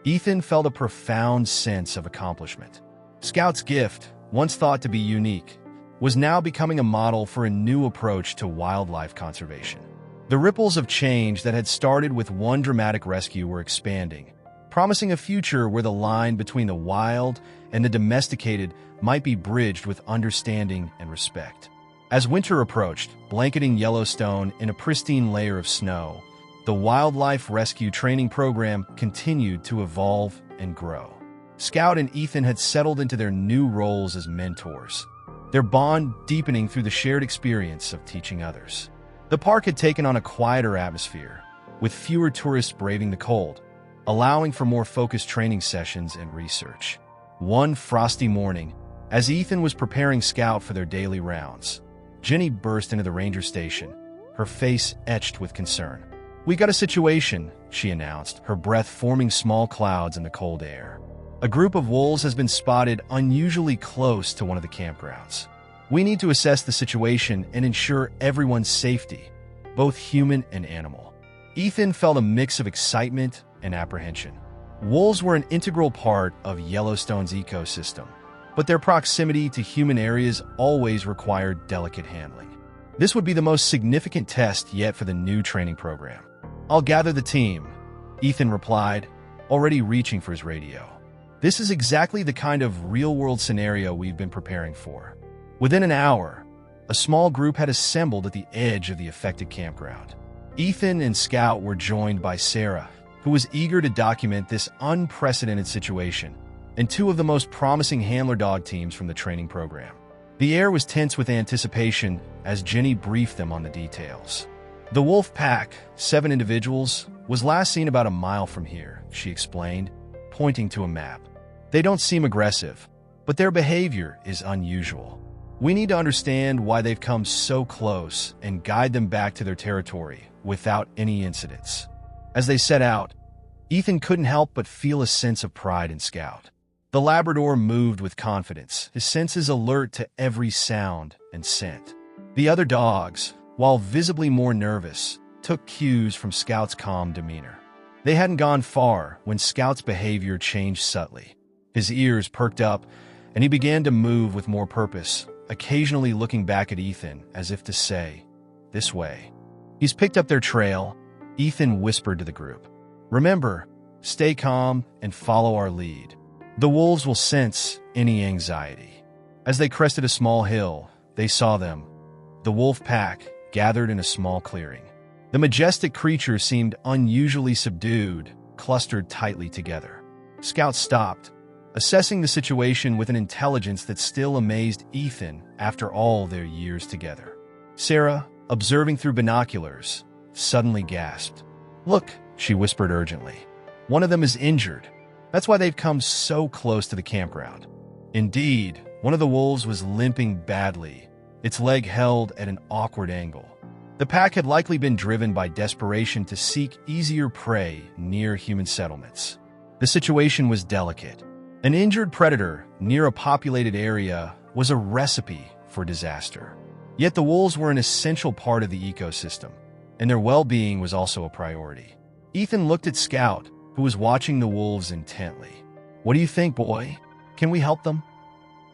S1: Ethan felt a profound sense of accomplishment. Scout's gift, once thought to be unique, was now becoming a model for a new approach to wildlife conservation. The ripples of change that had started with one dramatic rescue were expanding, promising a future where the line between the wild and the domesticated might be bridged with understanding and respect. As winter approached, blanketing Yellowstone in a pristine layer of snow, the wildlife rescue training program continued to evolve and grow. Scout and Ethan had settled into their new roles as mentors, their bond deepening through the shared experience of teaching others. The park had taken on a quieter atmosphere, with fewer tourists braving the cold, allowing for more focused training sessions and research. One frosty morning, as Ethan was preparing Scout for their daily rounds, Jenny burst into the ranger station, her face etched with concern. "We got a situation," she announced, her breath forming small clouds in the cold air. "A group of wolves has been spotted unusually close to one of the campgrounds. We need to assess the situation and ensure everyone's safety, both human and animal." Ethan felt a mix of excitement and apprehension. Wolves were an integral part of Yellowstone's ecosystem, but their proximity to human areas always required delicate handling. This would be the most significant test yet for the new training program. "I'll gather the team," Ethan replied, already reaching for his radio. "This is exactly the kind of real-world scenario we've been preparing for." Within an hour, a small group had assembled at the edge of the affected campground. Ethan and Scout were joined by Sarah, who was eager to document this unprecedented situation, and two of the most promising handler dog teams from the training program. The air was tense with anticipation as Jenny briefed them on the details. "The wolf pack, 7 individuals, was last seen about a mile from here," she explained, pointing to a map. "They don't seem aggressive, but their behavior is unusual. We need to understand why they've come so close and guide them back to their territory without any incidents." As they set out, Ethan couldn't help but feel a sense of pride in Scout. The Labrador moved with confidence, his senses alert to every sound and scent. The other dogs, while visibly more nervous, took cues from Scout's calm demeanor. They hadn't gone far when Scout's behavior changed subtly. His ears perked up, and he began to move with more purpose, occasionally looking back at Ethan as if to say, "This way." "He's picked up their trail," Ethan whispered to the group. "Remember, stay calm and follow our lead. The wolves will sense any anxiety." As they crested a small hill, they saw them, the wolf pack, gathered in a small clearing. The majestic creature seemed unusually subdued, clustered tightly together. Scout stopped, assessing the situation with an intelligence that still amazed Ethan after all their years together. Sarah, observing through binoculars, suddenly gasped. "Look," she whispered urgently. "One of them is injured. That's why they've come so close to the campground." Indeed, one of the wolves was limping badly, its leg held at an awkward angle. The pack had likely been driven by desperation to seek easier prey near human settlements. The situation was delicate. An injured predator near a populated area was a recipe for disaster. Yet the wolves were an essential part of the ecosystem, and their well-being was also a priority. Ethan looked at Scout, who was watching the wolves intently. "What do you think, boy? Can we help them?"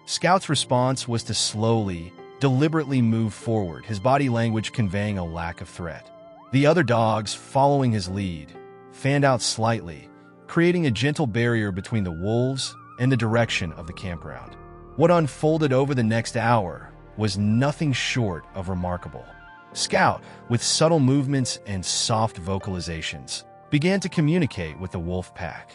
S1: Scout's response was to slowly, deliberately move forward, his body language conveying a lack of threat. The other dogs, following his lead, fanned out slightly, creating a gentle barrier between the wolves and the direction of the campground. What unfolded over the next hour was nothing short of remarkable. Scout, with subtle movements and soft vocalizations, began to communicate with the wolf pack.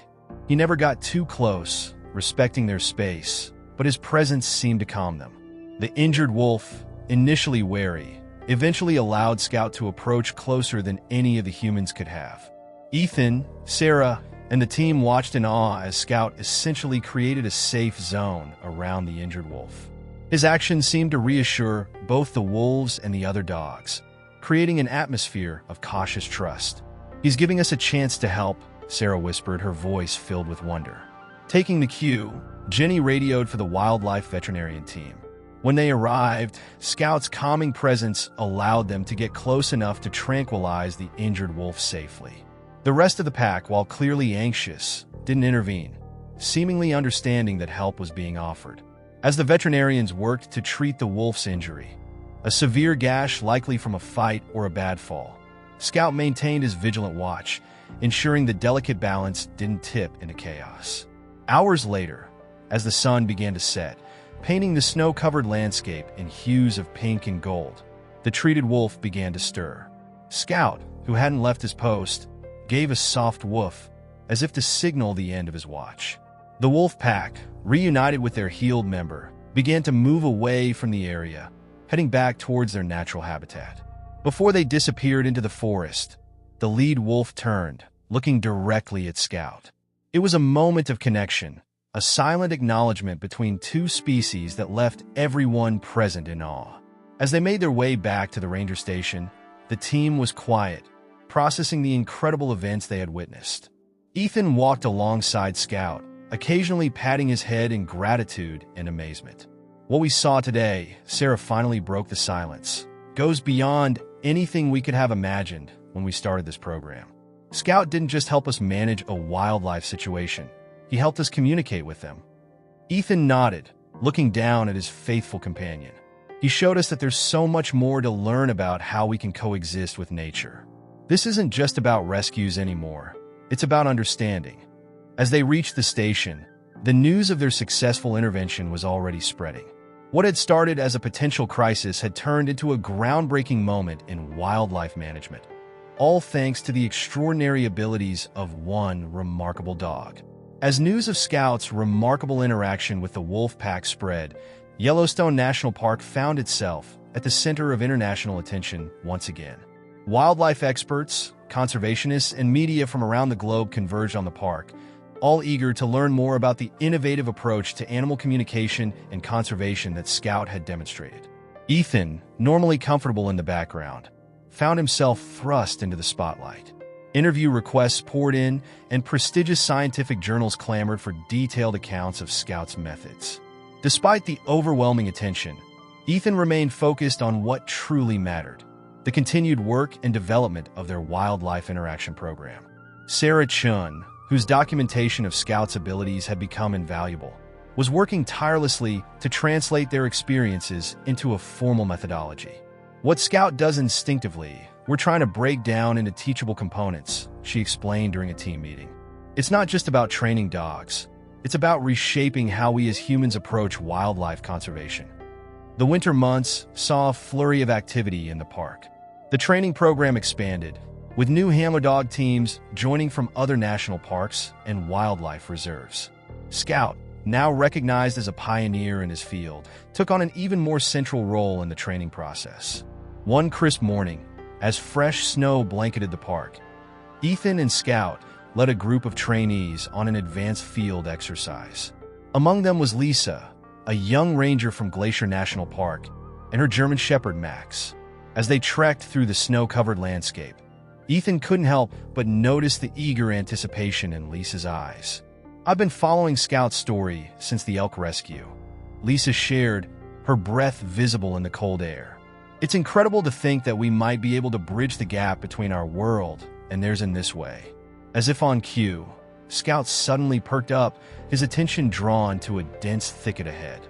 S1: He never got too close, respecting their space, but his presence seemed to calm them. The injured wolf, initially wary, eventually allowed Scout to approach closer than any of the humans could have. Ethan, Sarah, and the team watched in awe as Scout essentially created a safe zone around the injured wolf. His actions seemed to reassure both the wolves and the other dogs, creating an atmosphere of cautious trust. "He's giving us a chance to help," Sarah whispered, her voice filled with wonder. Taking the cue, Jenny radioed for the wildlife veterinarian team. When they arrived, Scout's calming presence allowed them to get close enough to tranquilize the injured wolf safely. The rest of the pack, while clearly anxious, didn't intervene, seemingly understanding that help was being offered. As the veterinarians worked to treat the wolf's injury, a severe gash likely from a fight or a bad fall, Scout maintained his vigilant watch, ensuring the delicate balance didn't tip into chaos. Hours later, as the sun began to set, painting the snow-covered landscape in hues of pink and gold, the treated wolf began to stir. Scout, who hadn't left his post, gave a soft woof, as if to signal the end of his watch. The wolf pack, reunited with their healed member, began to move away from the area, heading back towards their natural habitat. Before they disappeared into the forest, the lead wolf turned, looking directly at Scout. It was a moment of connection, a silent acknowledgement between two species that left everyone present in awe. As they made their way back to the ranger station, the team was quiet, processing the incredible events they had witnessed. Ethan walked alongside Scout, occasionally patting his head in gratitude and amazement. "What we saw today," Sarah finally broke the silence, "goes beyond anything we could have imagined when we started this program. Scout didn't just help us manage a wildlife situation. He helped us communicate with them." Ethan nodded, looking down at his faithful companion. "He showed us that there's so much more to learn about how we can coexist with nature. This isn't just about rescues anymore. It's about understanding." As they reached the station, the news of their successful intervention was already spreading. What had started as a potential crisis had turned into a groundbreaking moment in wildlife management, all thanks to the extraordinary abilities of one remarkable dog. As news of Scout's remarkable interaction with the wolf pack spread, Yellowstone National Park found itself at the center of international attention once again. Wildlife experts, conservationists, and media from around the globe converged on the park, all eager to learn more about the innovative approach to animal communication and conservation that Scout had demonstrated. Ethan, normally comfortable in the background, found himself thrust into the spotlight. Interview requests poured in, and prestigious scientific journals clamored for detailed accounts of Scout's methods. Despite the overwhelming attention, Ethan remained focused on what truly mattered: the continued work and development of their wildlife interaction program. Sarah Chun, whose documentation of Scout's abilities had become invaluable, was working tirelessly to translate their experiences into a formal methodology. "What Scout does instinctively, we're trying to break down into teachable components," she explained during a team meeting. "It's not just about training dogs. It's about reshaping how we as humans approach wildlife conservation." The winter months saw a flurry of activity in the park. The training program expanded, with new handler dog teams joining from other national parks and wildlife reserves. Scout, now recognized as a pioneer in his field, took on an even more central role in the training process. One crisp morning, as fresh snow blanketed the park, Ethan and Scout led a group of trainees on an advanced field exercise. Among them was Lisa, a young ranger from Glacier National Park, and her German Shepherd Max. As they trekked through the snow-covered landscape, Ethan couldn't help but notice the eager anticipation in Lisa's eyes. "I've been following Scout's story since the elk rescue," Lisa shared, her breath visible in the cold air. "It's incredible to think that we might be able to bridge the gap between our world and theirs in this way." As if on cue, Scout suddenly perked up, his attention drawn to a dense thicket ahead.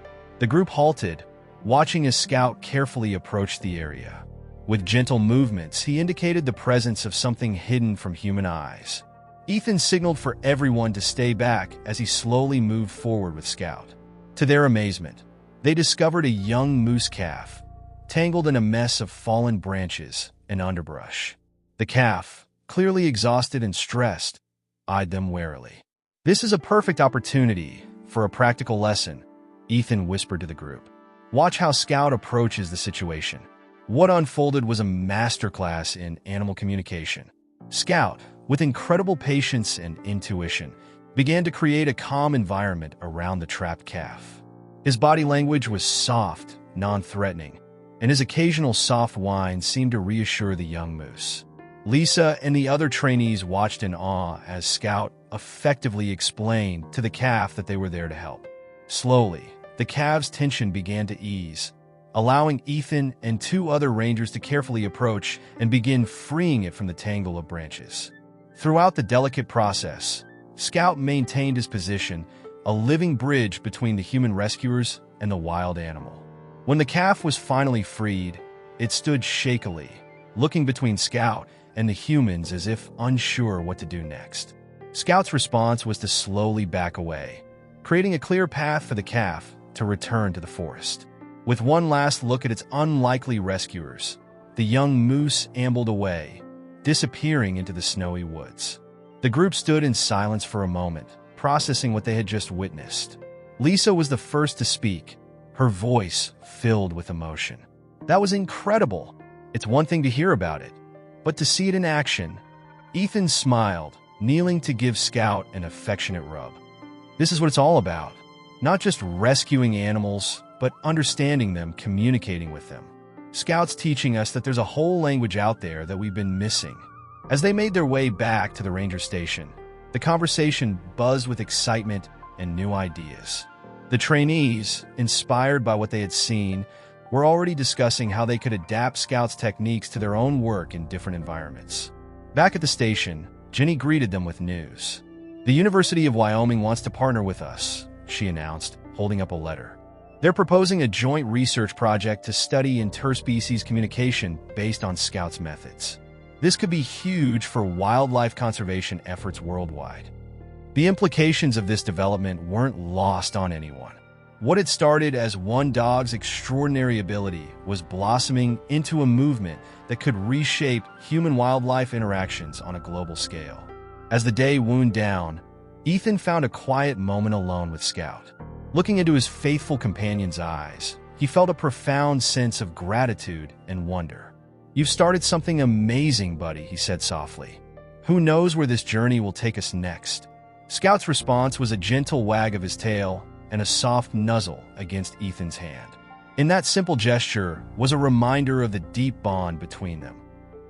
S1: The group halted, watching as Scout carefully approached the area. With gentle movements, he indicated the presence of something hidden from human eyes. Ethan signaled for everyone to stay back as he slowly moved forward with Scout. To their amazement, they discovered a young moose calf, tangled in a mess of fallen branches and underbrush. The calf, clearly exhausted and stressed, eyed them warily. "This is a perfect opportunity for a practical lesson," Ethan whispered to the group. "Watch how Scout approaches the situation." What unfolded was a masterclass in animal communication. Scout, with incredible patience and intuition, began to create a calm environment around the trapped calf. His body language was soft, non-threatening, and his occasional soft whine seemed to reassure the young moose. Lisa and the other trainees watched in awe as Scout effectively explained to the calf that they were there to help. Slowly, the calf's tension began to ease, allowing Ethan and two other rangers to carefully approach and begin freeing it from the tangle of branches. Throughout the delicate process, Scout maintained his position, a living bridge between the human rescuers and the wild animal. When the calf was finally freed, it stood shakily, looking between Scout and the humans as if unsure what to do next. Scout's response was to slowly back away, creating a clear path for the calf to return to the forest. With one last look at its unlikely rescuers, the young moose ambled away, disappearing into the snowy woods. The group stood in silence for a moment, processing what they had just witnessed. Lisa was the first to speak, her voice filled with emotion. "That was incredible. It's one thing to hear about it, but to see it in action." Ethan smiled, kneeling to give Scout an affectionate rub. "This is what it's all about. Not just rescuing animals, but understanding them, communicating with them. Scout's teaching us that there's a whole language out there that we've been missing." As they made their way back to the ranger station, the conversation buzzed with excitement and new ideas. The trainees, inspired by what they had seen, were already discussing how they could adapt Scout's techniques to their own work in different environments. Back at the station, Jenny greeted them with news. "The University of Wyoming wants to partner with us," she announced, holding up a letter. "They're proposing a joint research project to study interspecies communication based on Scout's methods. This could be huge for wildlife conservation efforts worldwide." The implications of this development weren't lost on anyone. What had started as one dog's extraordinary ability was blossoming into a movement that could reshape human-wildlife interactions on a global scale. As the day wound down, Ethan found a quiet moment alone with Scout. Looking into his faithful companion's eyes, he felt a profound sense of gratitude and wonder. "You've started something amazing, buddy," he said softly. "Who knows where this journey will take us next?" Scout's response was a gentle wag of his tail and a soft nuzzle against Ethan's hand. In that simple gesture was a reminder of the deep bond between them,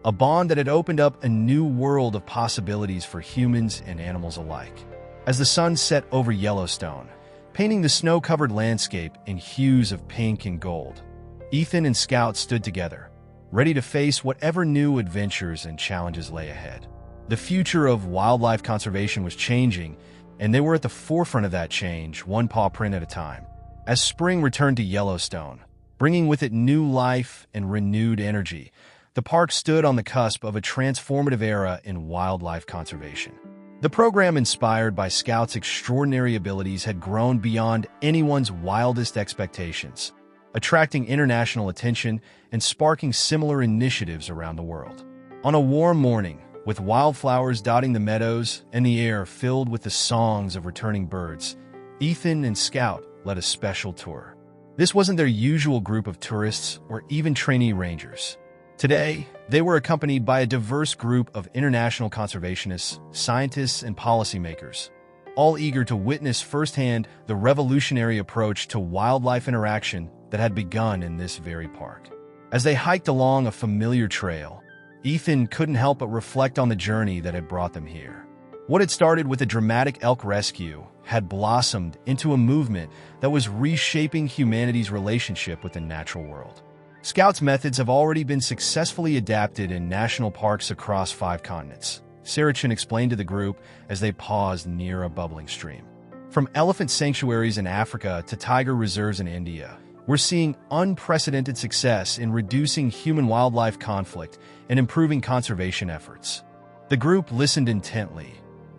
S1: a bond that had opened up a new world of possibilities for humans and animals alike. As the sun set over Yellowstone, painting the snow-covered landscape in hues of pink and gold, Ethan and Scout stood together, ready to face whatever new adventures and challenges lay ahead. The future of wildlife conservation was changing, and they were at the forefront of that change, one paw print at a time. As spring returned to Yellowstone, bringing with it new life and renewed energy, the park stood on the cusp of a transformative era in wildlife conservation. The program, inspired by Scout's extraordinary abilities, had grown beyond anyone's wildest expectations, attracting international attention and sparking similar initiatives around the world. On a warm morning, with wildflowers dotting the meadows and the air filled with the songs of returning birds, Ethan and Scout led a special tour. This wasn't their usual group of tourists or even trainee rangers. Today, they were accompanied by a diverse group of international conservationists, scientists, and policymakers, all eager to witness firsthand the revolutionary approach to wildlife interaction that had begun in this very park. As they hiked along a familiar trail, Ethan couldn't help but reflect on the journey that had brought them here. What had started with a dramatic elk rescue had blossomed into a movement that was reshaping humanity's relationship with the natural world. Scout's methods have already been successfully adapted in national parks across 5 continents, Sarachin explained to the group as they paused near a bubbling stream. From elephant sanctuaries in Africa to tiger reserves in India, we're seeing unprecedented success in reducing human-wildlife conflict and improving conservation efforts. The group listened intently,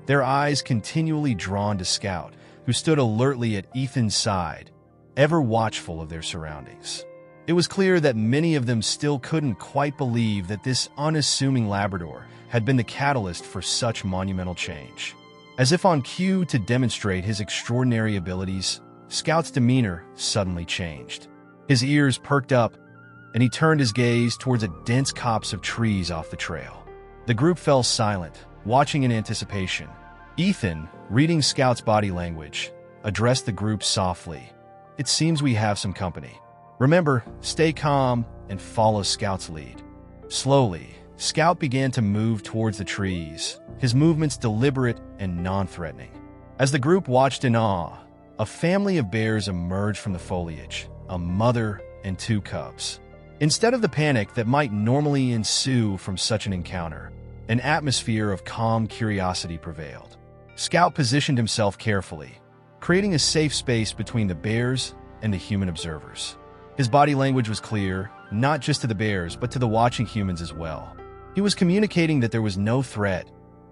S1: their eyes continually drawn to Scout, who stood alertly at Ethan's side, ever watchful of their surroundings. It was clear that many of them still couldn't quite believe that this unassuming Labrador had been the catalyst for such monumental change. As if on cue to demonstrate his extraordinary abilities, Scout's demeanor suddenly changed. His ears perked up, and he turned his gaze towards a dense copse of trees off the trail. The group fell silent, watching in anticipation. Ethan, reading Scout's body language, addressed the group softly. "It seems we have some company. Remember, stay calm and follow Scout's lead." Slowly, Scout began to move towards the trees, his movements deliberate and non-threatening. As the group watched in awe, a family of bears emerged from the foliage, a mother and two cubs. Instead of the panic that might normally ensue from such an encounter, an atmosphere of calm curiosity prevailed. Scout positioned himself carefully, creating a safe space between the bears and the human observers. His body language was clear, not just to the bears, but to the watching humans as well. He was communicating that there was no threat,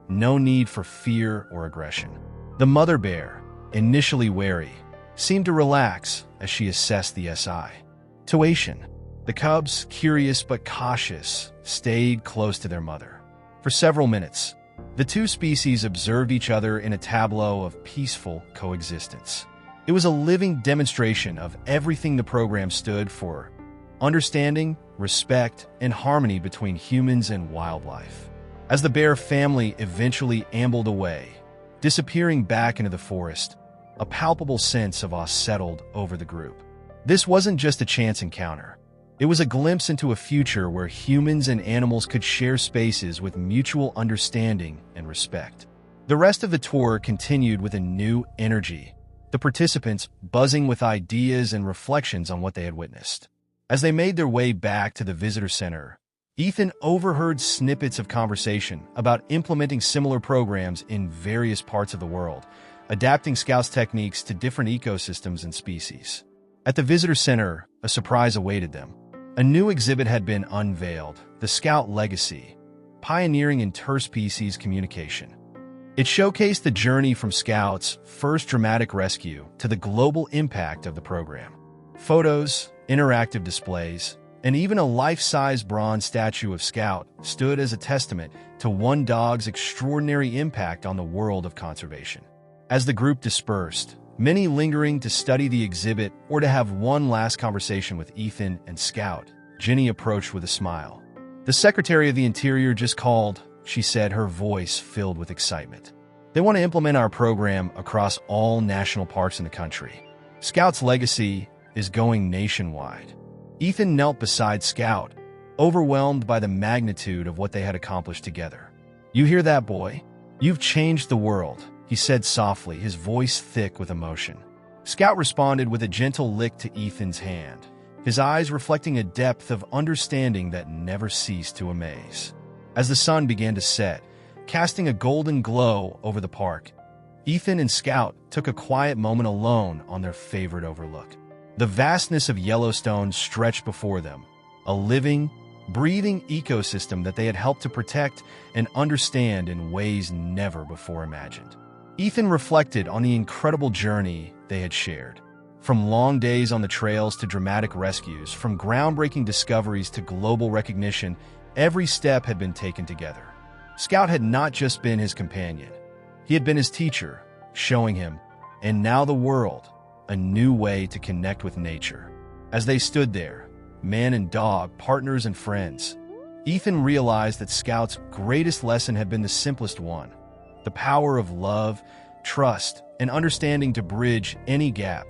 S1: no need for fear or aggression. The mother bear, initially wary, seemed to relax as she assessed the situation. The cubs, curious but cautious, stayed close to their mother. For several minutes, the two species observed each other in a tableau of peaceful coexistence. It was a living demonstration of everything the program stood for: understanding, respect, and harmony between humans and wildlife. As the bear family eventually ambled away, disappearing back into the forest, a palpable sense of awe settled over the group. This wasn't just a chance encounter. It was a glimpse into a future where humans and animals could share spaces with mutual understanding and respect. The rest of the tour continued with a new energy, the participants buzzing with ideas and reflections on what they had witnessed. As they made their way back to the visitor center, Ethan overheard snippets of conversation about implementing similar programs in various parts of the world, adapting Scout's techniques to different ecosystems and species. At the visitor center, a surprise awaited them. A new exhibit had been unveiled, the Scout Legacy, pioneering interspecies communication. It showcased the journey from Scout's first dramatic rescue to the global impact of the program. Photos, interactive displays, and even a life-size bronze statue of Scout stood as a testament to one dog's extraordinary impact on the world of conservation. As the group dispersed, many lingering to study the exhibit or to have one last conversation with Ethan and Scout, Jenny approached with a smile. "The Secretary of the Interior just called," she said, her voice filled with excitement. "They want to implement our program across all national parks in the country. Scout's Legacy is going nationwide." Ethan knelt beside Scout, overwhelmed by the magnitude of what they had accomplished together. "You hear that, boy? You've changed the world," he said softly, his voice thick with emotion. Scout responded with a gentle lick to Ethan's hand, his eyes reflecting a depth of understanding that never ceased to amaze. As the sun began to set, casting a golden glow over the park, Ethan and Scout took a quiet moment alone on their favorite overlook. The vastness of Yellowstone stretched before them, a living, breathing ecosystem that they had helped to protect and understand in ways never before imagined. Ethan reflected on the incredible journey they had shared. From long days on the trails to dramatic rescues, from groundbreaking discoveries to global recognition, every step had been taken together. Scout had not just been his companion. He had been his teacher, showing him, and now the world, a new way to connect with nature. As they stood there, man and dog, partners and friends, Ethan realized that Scout's greatest lesson had been the simplest one: the power of love, trust, and understanding to bridge any gap,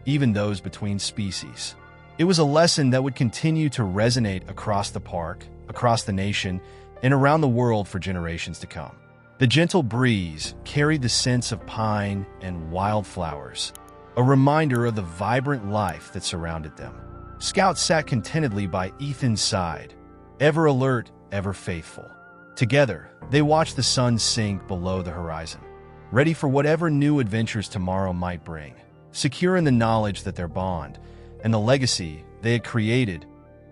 S1: even those between species. It was a lesson that would continue to resonate across the park, across the nation, and around the world for generations to come. The gentle breeze carried the scents of pine and wildflowers, a reminder of the vibrant life that surrounded them. Scout sat contentedly by Ethan's side, ever alert, ever faithful. Together, they watched the sun sink below the horizon. ready for whatever new adventures tomorrow might bring, secure in the knowledge that their bond and the legacy they had created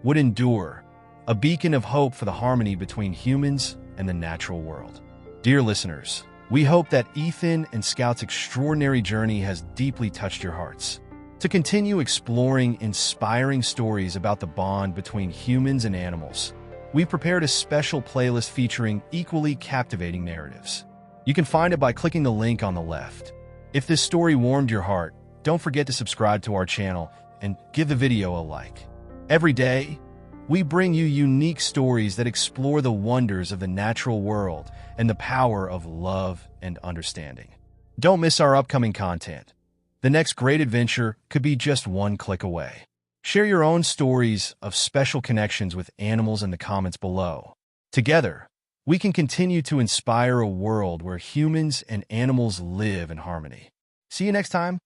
S1: would endure, a beacon of hope for the harmony between humans and the natural world. Dear listeners, we hope that Ethan and Scout's extraordinary journey has deeply touched your hearts. To continue exploring inspiring stories about the bond between humans and animals, we've prepared a special playlist featuring equally captivating narratives. You can find it by clicking the link on the left. If this story warmed your heart, don't forget to subscribe to our channel and give the video a like. Every day, we bring you unique stories that explore the wonders of the natural world and the power of love and understanding. Don't miss our upcoming content. The next great adventure could be just one click away. Share your own stories of special connections with animals in the comments below. Together, we can continue to inspire a world where humans and animals live in harmony. See you next time.